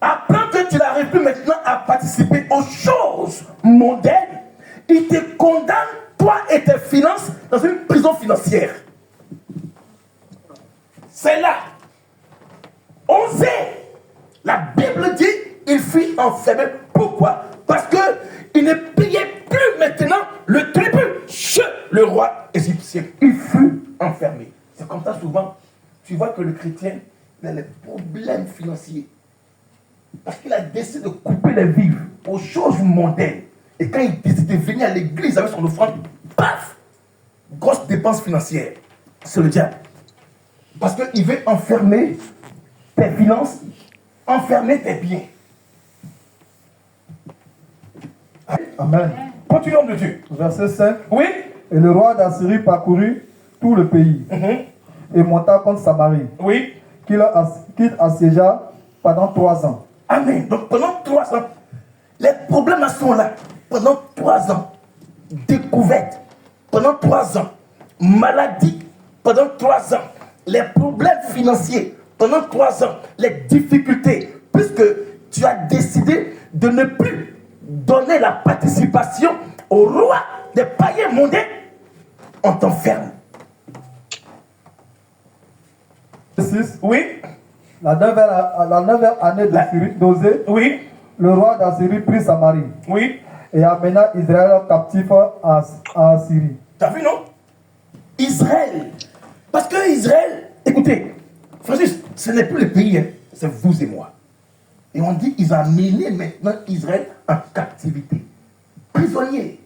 apprend que tu n'arrives plus maintenant à participer aux choses mondaines, il te condamne, toi et tes finances, dans une prison financière. C'est là. Osée, la Bible dit, il fut enfermé. Pourquoi? Parce qu'il ne payait plus maintenant le tribut chez le roi égyptien. Il fut enfermé. C'est comme ça souvent, tu vois que le chrétien, il a des problèmes financiers. Parce qu'il a décidé de couper les vivres aux choses mondaines. Et quand il décide de venir à l'église avec son offrande, paf, grosse dépense financière, c'est le diable. Parce qu'il veut enfermer tes finances, enfermer tes biens. Amen. Continuons de Dieu. Verset 5. Oui. Et le roi d'Assyrie parcourut tout le pays et monta contre Samarie, Oui. qu'il assiégea pendant 3 ans. Amen. Donc pendant 3 ans, les problèmes sont là. Pendant 3 ans, découverte. Pendant 3 ans, maladie. Pendant 3 ans, les problèmes financiers. Pendant 3 ans, les difficultés. Puisque tu as décidé de ne plus donner la participation au roi des païens mondains, on t'enferme. 6. Oui. La 9e année d'Osée, Oui. le roi d'Assyrie prit Samarie Oui. et amena Israël captif en Assyrie. Tu as vu, non? Israël. Parce que Israël, écoutez, Francis, ce n'est plus le pays, hein, c'est vous et moi. Et on dit qu'ils ont amené maintenant Israël en captivité. Prisonniers.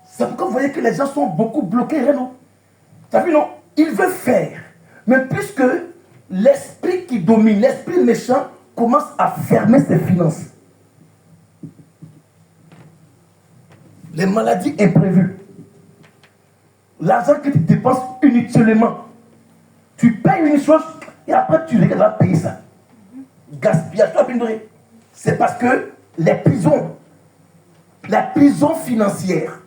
C'est pourquoi vous voyez que les gens sont beaucoup bloqués, non? Tu as vu, non? Ils veulent faire. Mais puisque l'esprit qui domine, l'esprit méchant, commence à fermer ses finances. Les maladies imprévues. L'argent que tu dépenses inutilement. Tu payes une chose et après tu vas payer ça. Gaspillage, c'est parce que la prison financière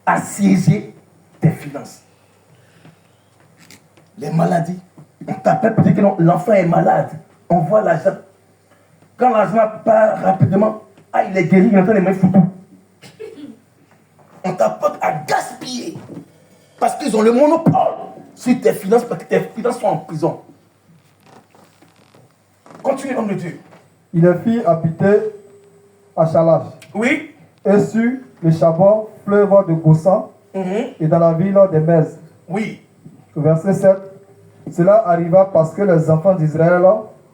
a siégé tes finances. Les maladies. On t'appelle pour dire que l'enfant est malade. On voit l'argent. Quand l'argent part rapidement, il est guéri, il entend les mains foutues. On t'apporte à gaspiller. Parce qu'ils ont le monopole sur tes finances, parce que tes finances sont en prison. Continue, homme de Dieu. Il les fit habiter à Chalash. Oui. Et sur le Chabot, fleuve de Gossan, et dans la ville des Mèzes. Oui. Verset 7. Cela arriva parce que les enfants d'Israël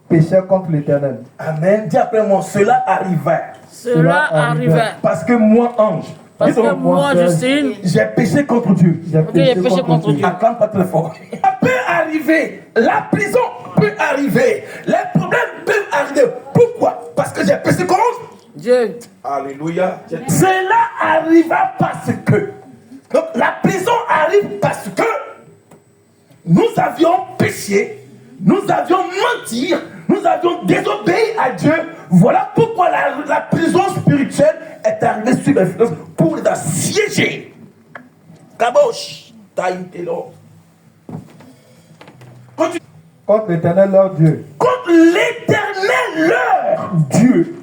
péchaient contre l'Éternel. Amen. Dis après moi, cela arriva. Cela arriva. Parce que moi, ange, Parce que moi, Justine, j'ai péché contre Dieu. j'ai péché contre Dieu. Acclame pas très fort. Ça peut arriver. La prison peut arriver. Les problèmes peuvent arriver. Pourquoi? Parce que j'ai péché contre Dieu. Alléluia. Cela arriva parce que. Donc la prison arrive parce que nous avions péché, nous avions menti, nous avions désobéi à Dieu. Voilà pourquoi la prison spirituelle est arrivée sur les finances pour les assiéger. Kabosh, taïtelo. Contre l'Éternel leur Dieu. Contre l'éternel leur Dieu.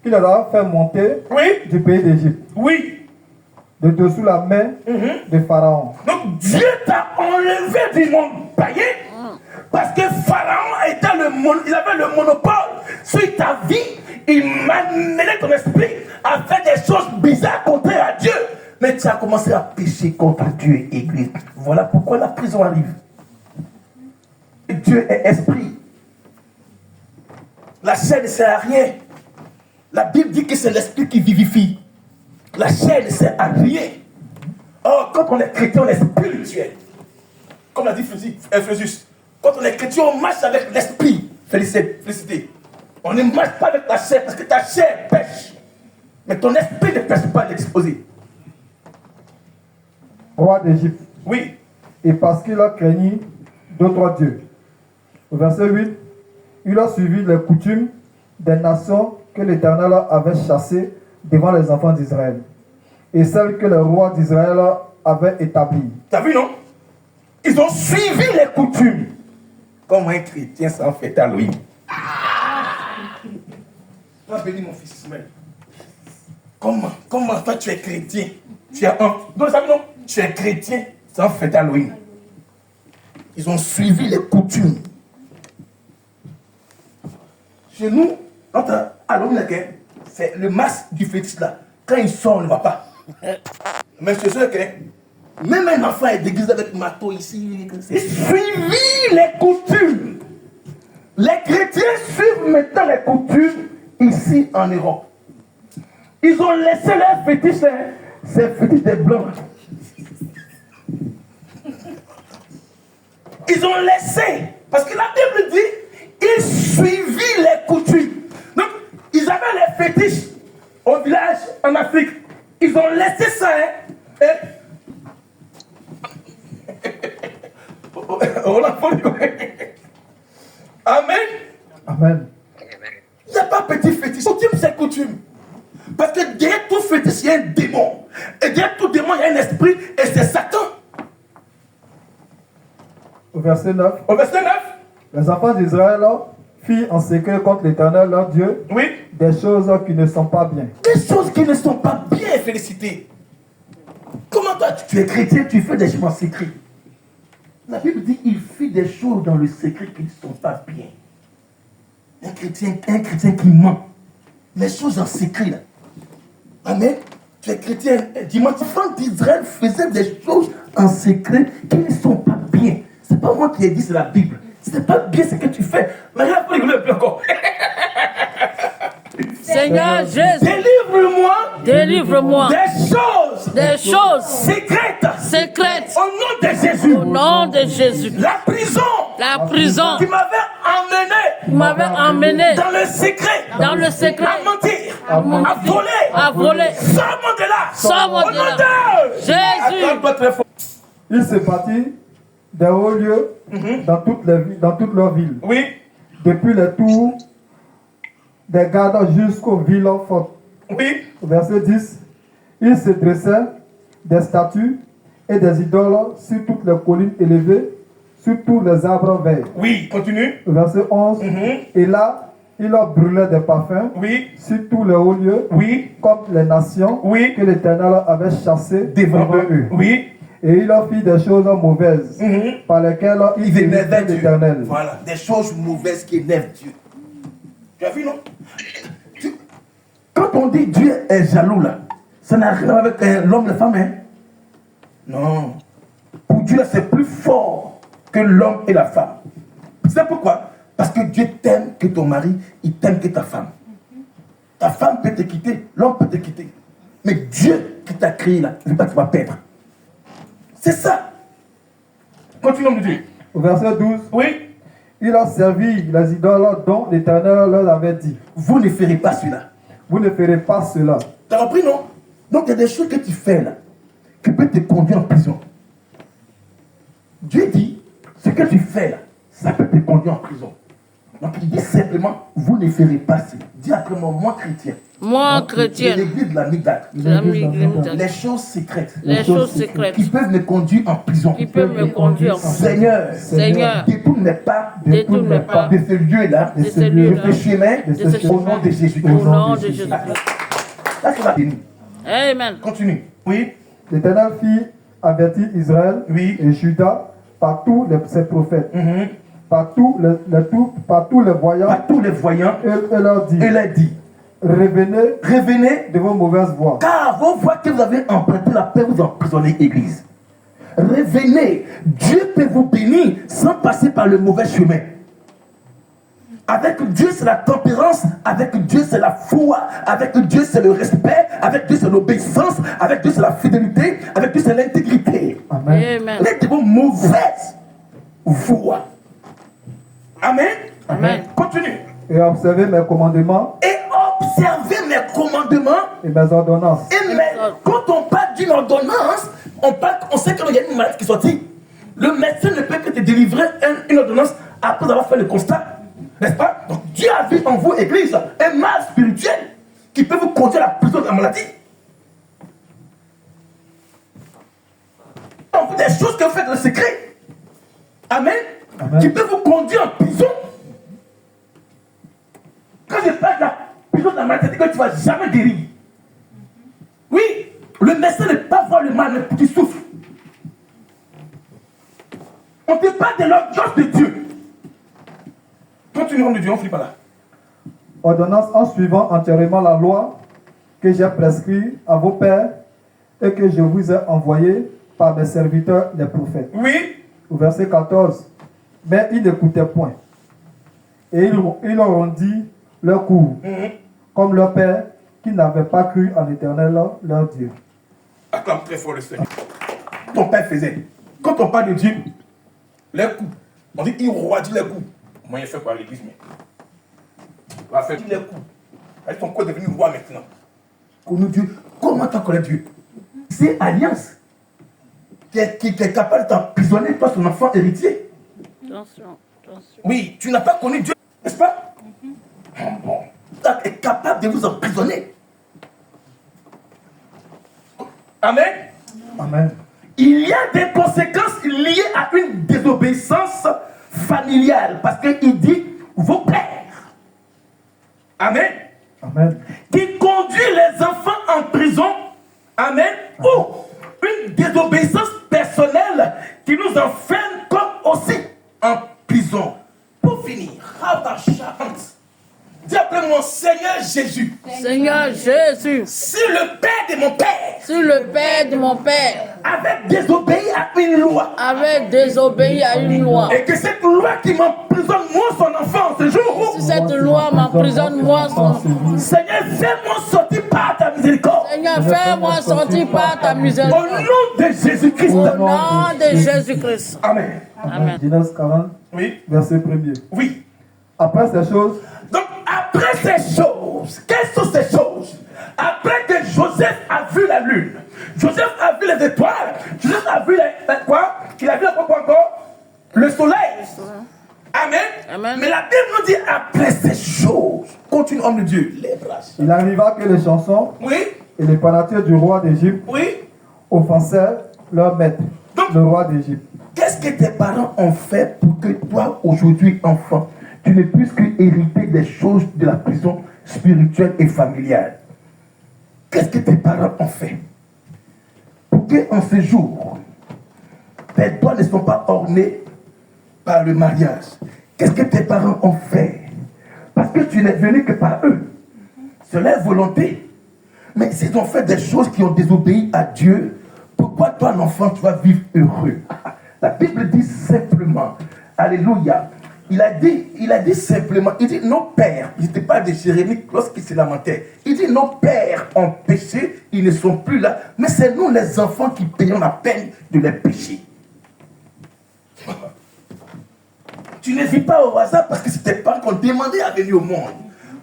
Il leur a fait monter du pays d'Égypte. Oui. De dessous la main de Pharaon. Donc Dieu t'a enlevé du monde païen parce que Pharaon était il avait le monopole sur ta vie. Il maniait ton esprit à faire des choses bizarres contraires à Dieu. Mais tu as commencé à pécher contre Dieu et Église. Voilà pourquoi la prison arrive. Dieu est esprit. La chair ne sert à rien. La Bible dit que c'est l'esprit qui vivifie. La chair ne sert à rien. Or, quand on est chrétien, on est spirituel. Comme l'a dit Frésus. Quand on est chrétien, on marche avec l'esprit. Félicité. On ne marche pas avec la chair parce que ta chair pêche. Mais ton esprit ne pêche pas l'exposer. Roi d'Égypte. Oui. Et parce qu'il a craigni d'autres dieux. Au verset 8, il a suivi les coutumes des nations que l'Éternel avait chassées devant les enfants d'Israël, et celles que le roi d'Israël avait établies. T'as vu, non? Ils ont suivi les coutumes. Comme un chrétien s'en fait Halloween. Toi, bénis mon fils Ismaël. Comment toi tu es chrétien? Tu es un. Donc, ça veut non? Tu es chrétien sans fête Halloween. Ils ont suivi les coutumes. Chez nous, notre Halloween, c'est le masque du fétiche là. Quand il sort, on ne va pas. Mais je suis sûr que même un enfant est déguisé avec marteau ici. C'est suivi les coutumes. Les chrétiens suivent maintenant les coutumes ici en Europe. Ils ont laissé leurs fétiches, ces fétiches des blancs. Ils ont laissé. Parce que la Bible dit, ils suivaient les coutumes. Donc, ils avaient les fétiches au village en Afrique. Ils ont laissé ça. Amen. Amen. Il n'y a pas petit fétiche. Coutume, c'est coutume. Parce que derrière tout fétiche, il y a un démon. Et derrière tout démon, il y a un esprit. Et c'est Satan. Au verset 9. Au verset 9. Les enfants d'Israël firent en secret contre l'Éternel leur Dieu Oui. des choses qui ne sont pas bien. Des choses qui ne sont pas bien, félicité. Comment toi, tu es chrétien, tu fais des choses en secret? La Bible dit qu'il fit des choses dans le secret qui ne sont pas bien. Un chrétien qui ment. Les choses en secret, là. Amen. Tu es chrétien. Dis-moi, les enfants d'Israël faisaient des choses en secret qui ne sont pas bien. C'est pas moi qui ai dit, c'est la Bible. C'est pas bien ce que tu fais. Mais regarde, il ne plus encore. Seigneur Jésus, Délivre-moi délivre-moi des choses secrètes au nom de Jésus. au nom de Jésus. La prison qui m'avait emmené dans le secret, dans le secret, à mentir, à voler. Sors-moi de là. Sors-moi Au de nom là. de Jésus. Acclame-toi très fort. Ils se partirent des hauts lieux dans toutes leurs villes, Oui, depuis les tours des gardes jusqu'aux villes fortes. oui, Au verset 10, ils se dressaient des statues et des idoles sur toutes les collines élevées, sur tous les arbres verts. oui, continue. Au verset 11, et là, ils leur brûlaient des parfums Oui, sur tous les hauts lieux, oui, comme les nations Oui. que l'Éternel avait chassées devant eux. eux. Oui, Et il leur fit des choses mauvaises, par lesquelles ils énervaient l'Éternel. Voilà, des choses mauvaises qui énervent Dieu. Tu as vu, non? Quand on dit Dieu est jaloux, là, ça n'a rien à voir avec l'homme et la femme, hein? Non. Pour Dieu, c'est plus fort que l'homme et la femme. C'est pourquoi? Parce que Dieu t'aime que ton mari, il t'aime que ta femme. Ta femme peut te quitter, l'homme peut te quitter. Mais Dieu qui t'a créé là, il ne veut pas que tu vas perdre. C'est ça. Continuons de dire. Au verset 12, Oui. il a servi les idoles dont l'Éternel leur avait dit. Vous ne ferez pas cela. Vous ne ferez pas cela. Tu as compris, non? Donc il y a des choses que tu fais là, qui peuvent te conduire en prison. Dieu dit, ce que tu fais là, ça peut te conduire en prison. Donc il dit simplement, vous ne ferez pas cela. Dis après moi chrétien. Moi, De chrétien, l'église de la Migdal. Les choses secrètes. les choses secrètes Qui peuvent me conduire en prison. qui peuvent me conduire en prison. Seigneur, détourne mes pas Détourne mes pas de ce lieu-là, de ce lieu-là, de ce chemin, de ce au nom chemin, de Jésus. au nom de Jésus. Là, c'est la bénie. Amen. Continue. Oui, L'Éternel fit avertir Israël Oui. et Juda par tous ses prophètes, par tous les voyants, à tous les voyants, et leur dit, il a dit, revenez de vos mauvaises voies. car vos voies que vous avez empruntées la paix vous emprisonnez, Église. Revenez. Dieu peut vous bénir sans passer par le mauvais chemin. Avec Dieu, c'est la tempérance. Avec Dieu, c'est la foi. Avec Dieu, c'est le respect. Avec Dieu, c'est l'obéissance. Avec Dieu, c'est la fidélité. Avec Dieu, c'est l'intégrité. Amen. Amen. Les vos mauvaises voies. Amen. Amen. Continue. Et observez mes commandements Et observez mes commandements. et mes ordonnances. Quand on parle d'une ordonnance, on sait qu'il y a une maladie qui est sortie. Le médecin ne peut que te délivrer une ordonnance après avoir fait le constat. N'est-ce pas? Donc Dieu a vu en vous, Église, un mal spirituel qui peut vous conduire à la prison de la maladie. En vous, des choses que vous faites dans le secret. Amen. Amen. Qui peuvent vous conduire en prison. Quand je parle de la prison de la maladie, c'est que tu ne vas jamais guérir. Oui, le médecin ne peut pas voir le mal, mais tu souffres. On te parle de l'audience de Dieu. Continuons de Dieu, on ne finit pas là. Ordonnance en suivant entièrement la loi que j'ai prescrite à vos pères et que je vous ai envoyée par mes serviteurs les prophètes. Oui, Au verset 14. Mais ils n'écoutaient point. Et ils leur ont dit leur cours, comme leur père qui n'avait pas cru en l'Éternel leur Dieu. acclame très fort le Seigneur. Ton père faisait. Quand on parle de Dieu, les coups. On dit il roidit les coups. Moi, il fait quoi à l'église, mais on va faire les coups. Avec son corps devenu roi maintenant. Connais Dieu. Comment tu connais Dieu? C'est Alliance qui est capable de t'emprisonner, toi, son enfant héritier. Attention. Oui, tu n'as pas connu Dieu, n'est-ce pas? Bon, tu es capable de vous emprisonner. Amen. Amen. Il y a des conséquences liées à une désobéissance familiale. Parce qu'il dit vos pères. Amen. Amen. Qui conduit les enfants en prison. Amen. Ou une désobéissance personnelle qui nous enferme comme aussi en prison. Pour finir, dis après mon Seigneur Jésus. Seigneur Jésus, Si le père de mon père si le père de mon père avait désobéi à une loi, avait désobéi à une loi, et que cette loi qui m'emprisonne moi son enfant ce jour, si cette loi m'emprisonne moi son Seigneur, fais-moi sortir par ta miséricorde. Seigneur, fais-moi sortir par ta Au miséricorde. nom de Jésus-Christ. Au nom de Jésus-Christ. Amen. Amen. Genèse 40, Oui. verset 1er. Oui. Après ces choses, Donc, après ces choses, quelles sont ces choses? Après que Joseph a vu la lune, Joseph a vu les étoiles, Joseph a vu quoi? Il a vu quoi encore? Le soleil. Amen. Amen. Mais la Bible nous dit après ces choses, continue homme de Dieu, les bras. il arriva que les chansons Oui, et les panatiers du roi d'Égypte oui. offensèrent leur maître, Donc- le roi d'Égypte. Qu'est-ce que tes parents ont fait pour que toi, aujourd'hui, enfant, tu ne puisses que hériter des choses de la prison spirituelle et familiale? Qu'est-ce que tes parents ont fait pour qu'en ce jour, tes doigts ne sont pas ornés par le mariage? Qu'est-ce que tes parents ont fait? Parce que tu n'es venu que par eux. C'est leur volonté. Mais s'ils ont fait des choses qui ont désobéi à Dieu, pourquoi toi, l'enfant, tu vas vivre heureux? La Bible dit simplement, alléluia, il a dit simplement, il dit nos pères, il n'était pas de Jérémie lorsqu'il se lamentait, il dit nos pères ont péché, ils ne sont plus là, mais c'est nous les enfants qui payons la peine de les péchés. Tu ne vis pas au hasard parce que c'était pas qu'on demandait à venir au monde.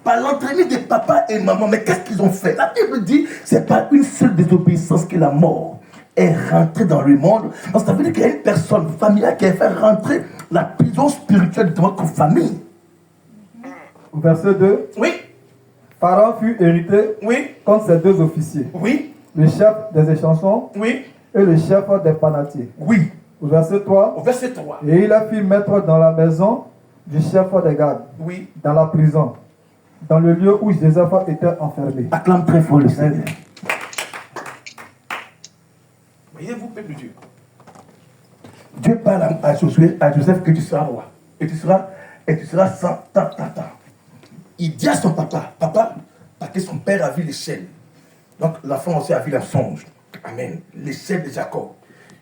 Par l'entraînement de papa et maman, mais qu'est-ce qu'ils ont fait? La Bible dit, c'est pas une seule désobéissance que la mort est rentrée dans le monde. Donc ça veut dire qu'il y a une personne familiale qui a fait rentrer la prison spirituelle de votre famille. Au verset 2, Oui, Pharaon fut hérité oui, contre ses deux officiers, oui, le chef des échansons oui, et le chef des panatiers. oui. Au verset 3, Au verset 3. et il a fait mettre dans la maison du chef des gardes, Oui. dans la prison, dans le lieu où Joseph était enfermé. Acclame très fort le Seigneur. Voyez-vous, peuple de Dieu. Dieu parle à Joseph que tu seras roi. Et tu seras sans tant. Il dit à son papa, parce que son père a vu l'échelle. Donc l'enfant aussi a vu la songe. Amen. L'échelle de Jacob.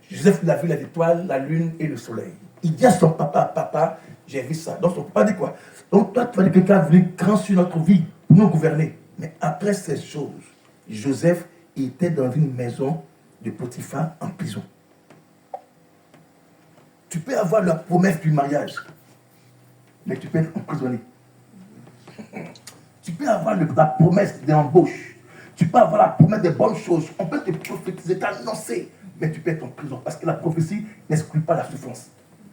Joseph a vu les étoiles, la lune et le soleil. Il dit à son papa, j'ai vu ça. Donc son papa dit quoi? Donc toi, tu vas dire que quelqu'un est venu grand sur notre vie pour nous gouverner. Mais après ces choses, Joseph était dans une maison de Potiphar en prison. Tu peux avoir la promesse du mariage, mais tu peux être emprisonné. Tu peux avoir la promesse d'embauche. Tu peux avoir la promesse des bonnes choses. On peut te prophétiser, t'annoncer, mais tu peux être en prison. Parce que la prophétie n'exclut pas la souffrance.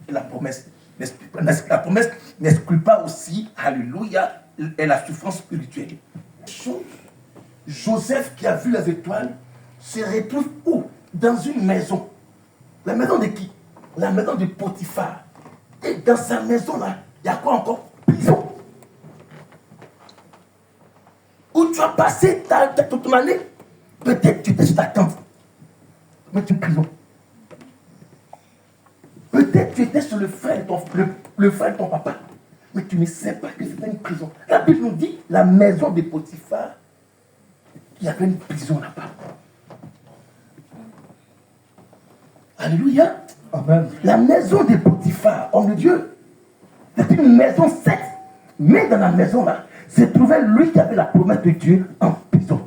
Et la promesse n'exclut pas aussi, alléluia, et la souffrance spirituelle. Joseph qui a vu les étoiles se retrouve où? Dans une maison. La maison de qui? La maison de Potiphar. Et dans sa maison-là, il y a quoi encore? Prison. Où tu as passé toute ton année. Peut-être tu étais sur ta tente. Mais tu es en prison. Peut-être tu étais sur le frère de ton papa. Mais tu ne sais pas que c'était une prison. La Bible nous dit, la maison de Potiphar, il y avait une prison là-bas. Alléluia. Amen. La maison de Potiphar, homme de Dieu, c'est une maison certes, mais dans la maison là, se trouvait lui qui avait la promesse de Dieu en prison.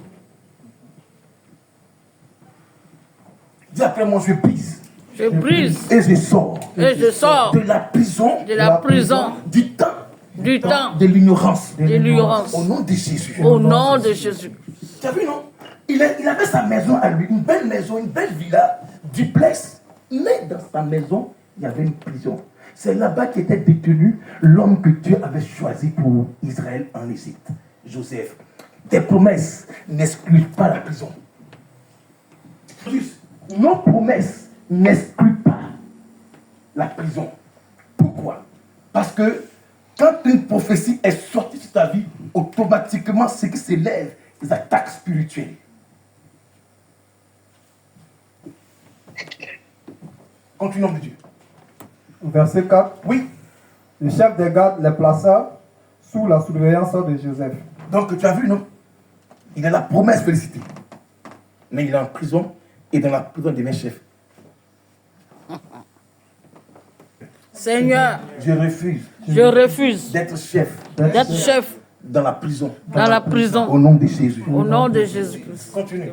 Dis après moi, je brise Je brise et je sors et je sors de la prison de la prison du temps du temps de l'ignorance. de l'ignorance. Au nom de Jésus. Au nom de Jésus. Tu as vu, non? Il avait sa maison à lui, une belle maison, une belle villa, duplex. Mais dans sa maison, il y avait une prison. C'est là-bas qu'était détenu l'homme que Dieu avait choisi pour Israël en Égypte, Joseph. Tes promesses n'excluent pas la prison. Plus, nos promesses n'excluent pas la prison. Pourquoi? Parce que quand une prophétie est sortie de ta vie, automatiquement, ce qui s'élève, les attaques spirituelles. Continuons de Dieu. Verset 4. Oui. Le chef des gardes les plaça sous la surveillance de Joseph. Donc tu as vu, non? Il a la promesse félicitée. Mais il est en prison et dans la prison il devient chef. Seigneur, Je refuse d'être chef d'être chef dans la prison. dans la prison. Au nom de Jésus. Au nom de Jésus-Christ. Continue.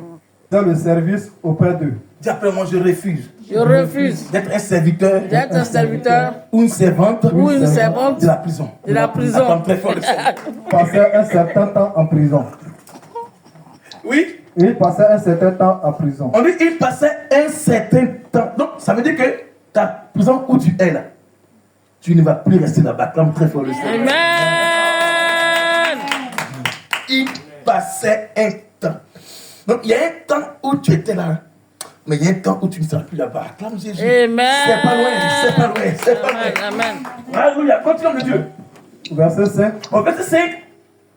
Dans le service auprès d'eux. Dis après moi, je refuse Je refuse d'être un serviteur d'être un serviteur ou une servante ou une servante de la prison. de la prison. Attends, très fort le son. Passait un certain temps en prison. Oui. Et il passait un certain temps en prison. On dit il passait un certain temps. Donc ça veut dire que ta prison où tu es là, tu ne vas plus rester là-bas. Comme très fort le son. Amen. Il passait un temps. Donc il y a un temps où tu étais là, mais il y a un temps où tu ne seras plus là-bas. Acclame Jésus. Amen. C'est pas loin, c'est pas loin, c'est pas Amen. loin. Amen. Alléluia, continuons de Dieu. Verset 5. Au verset 5,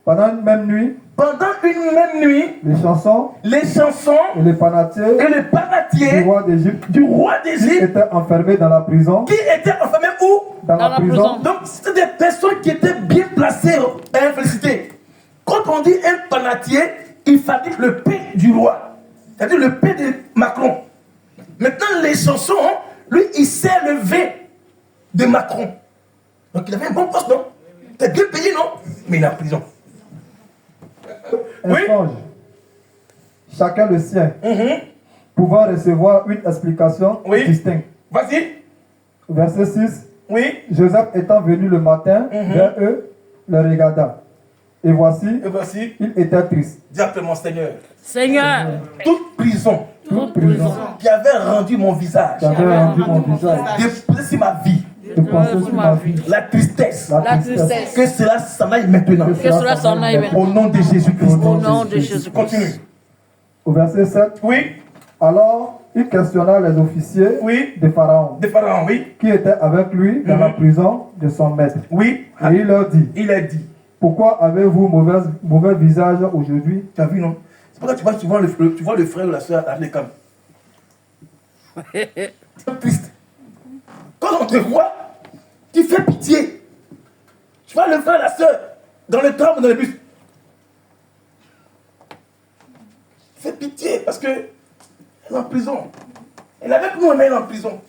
Pendant une même nuit, pendant une même nuit, les chansons les chansons et les panatiers et les du panatiers roi d'Égypte du roi d'Égypte étaient enfermés dans la prison. qui étaient enfermés où? Dans la prison. Donc, c'était des personnes qui étaient bien placées à féliciter. Quand on dit un panatier, il fabrique le pain du roi. C'est-à-dire le pain de Macron. Maintenant, les chansons, lui, il s'est levé de Macron. Donc, il avait un bon poste, non? T'es bien payé, non? Mais il est en prison. Un Oui. songe, chacun le sien, pouvant recevoir une explication Oui. distincte. Vas-y. Verset 6. Oui. Joseph étant venu le matin vers eux, le regarda. Et voici, Et voici, il était triste. dis après mon Seigneur, Seigneur, toute prison toute prison qui avait rendu mon visage, J'avais rendu mon visage, déposé sur ma vie, de penser sur ma vie, la tristesse, la tristesse, que cela s'en aille maintenant. que cela s'en aille maintenant. Au nom de Jésus-Christ. Au nom de Jésus-Christ. Continue. Au verset 7. Oui, Alors, il questionna les officiers oui, de Pharaon, de Pharaon, oui, qui étaient avec lui dans la prison de son maître. oui. Et il leur dit, Il a dit, pourquoi avez-vous mauvais visage aujourd'hui? tu as vu, non? C'est pourquoi tu vois souvent tu vois le frère ou la soeur à l'école. C'est triste. Quand on te voit, tu fais pitié. Tu vois le frère et la soeur dans le tram ou dans le bus. Tu fais pitié parce que elle est en prison. Elle est avec nous, mais elle est en prison.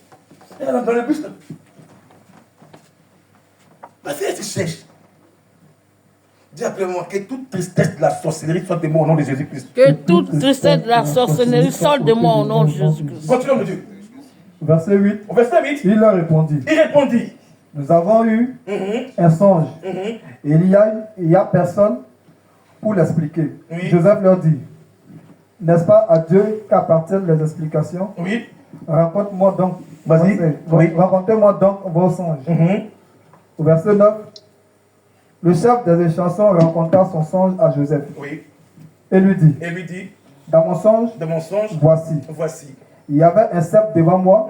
Elle est dans le bus. Là. Parce qu'elle se cherche. Dis après moi que toute tristesse de la sorcellerie soit de moi au nom de Jésus-Christ. Que toute tristesse de la sorcellerie sorte de moi au nom de Jésus-Christ. Continuons, mon Dieu. Verset 8. Au verset 8, Il leur répondit, il répondit. nous avons eu un songe, et il y a personne pour l'expliquer. Oui. Joseph leur dit, n'est-ce pas à Dieu qu'appartiennent les explications? Oui. Raconte-moi donc, Vas-y. Oui. racontez-moi donc vos songes. Au verset 9, le chef des chansons raconta son songe à Joseph Oui. et lui dit, Et lui dit, dans mon songe, de mon songe, voici, voici. il y avait un cep devant moi,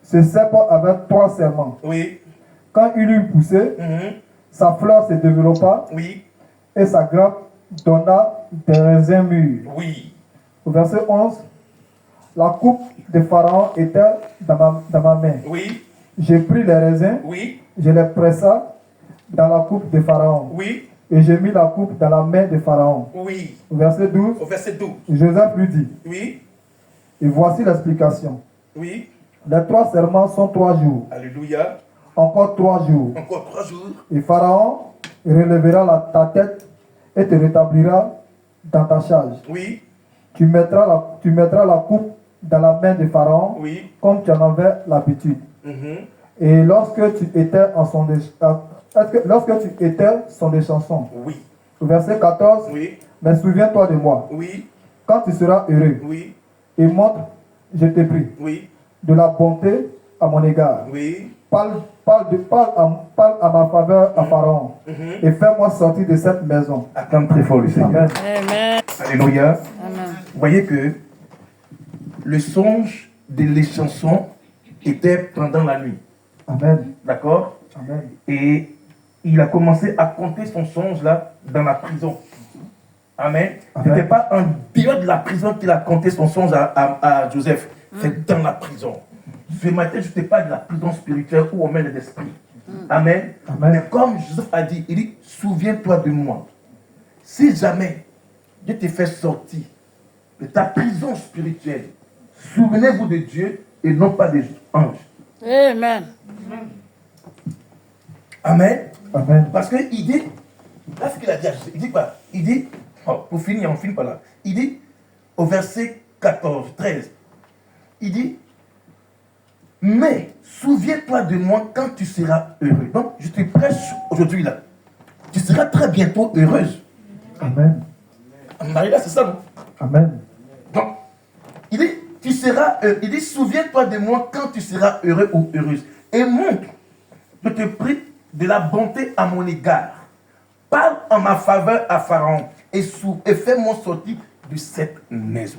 ce cep avait 3 serments. Oui. Quand il eut poussé, sa fleur se développa Oui. et sa grappe donna des raisins mûrs. Oui. Au verset 11, la coupe de Pharaon était dans ma main. Oui. J'ai pris les raisins, Oui. je les pressa dans la coupe de Pharaon Oui. et j'ai mis la coupe dans la main de Pharaon. Oui. Au verset 12, Au verset 12. Joseph lui dit, Oui. et voici l'explication. Oui. Les 3 serments sont 3 jours, Alléluia. encore 3 jours. Encore 3 jours. Et Pharaon relèvera ta tête et te rétablira dans ta charge. Oui. Tu mettras la coupe dans la main de Pharaon, Oui. comme tu en avais l'habitude. Mhm. Et lorsque tu étais son des chansons. Oui. Au verset 14, Oui. mais souviens-toi de moi, Oui. quand tu seras heureux, Oui. et montre, je te prie, Oui. de la bonté à mon égard. Oui. Parle à ma faveur à Pharaon, Mhm. et fais-moi sortir de cette maison. Acclame très fort le Seigneur. Amen. Amen. Alléluia. Amen. Vous voyez que le songe des chansons était pendant la nuit. Amen. D'accord? Amen. Et il a commencé à compter son songe là dans la prison. Amen. Ce Amen. n'était pas en dehors de la prison qu'il a compté son songe à Joseph. C'est dans la prison. Ce matin, je ne te parle de la prison spirituelle où on met les esprits. Amen. Amen. Mais comme Joseph a dit, il dit, souviens-toi de moi. Si jamais Dieu te fait sortir de ta prison spirituelle, souvenez-vous de Dieu et non pas des anges. Amen. Amen. Amen. Parce qu'il dit, là ce qu'il a dit à Joseph, il dit quoi? Il dit, pour finir, on finit par là. Il dit, au verset 14, 13, il dit, mais souviens-toi de moi quand tu seras heureux. Donc, je te prêche aujourd'hui là. Tu seras très bientôt heureuse. Amen. Marie-là, c'est ça, non? Amen. Donc, il dit, tu seras, il dit, souviens-toi de moi quand tu seras heureux ou heureuse. Et montre, je te prie, de la bonté à mon égard. Parle en ma faveur à Pharaon et fais-moi sortir de cette maison.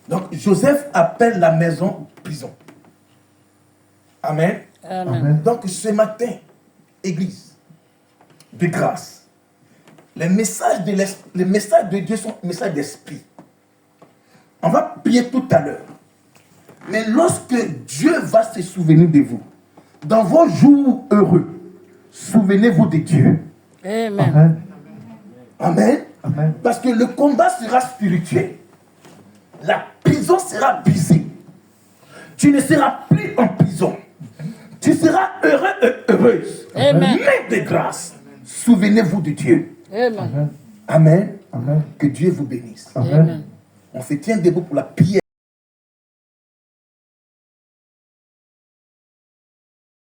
Donc, Joseph appelle la maison prison. Amen. Amen. Amen. Donc, ce matin, Église de grâce, les messages de Dieu sont messages d'esprit. On va prier tout à l'heure. Mais lorsque Dieu va se souvenir de vous, dans vos jours heureux, souvenez-vous de Dieu. Amen. Amen. Amen. Amen. Parce que le combat sera spirituel. La prison sera brisée. Tu ne seras plus en prison. Tu seras heureux et heureuse. Amen. Mais de grâce, souvenez-vous de Dieu. Amen. Amen. Amen. Amen. Que Dieu vous bénisse. Amen. Amen. On se tient debout pour la prière.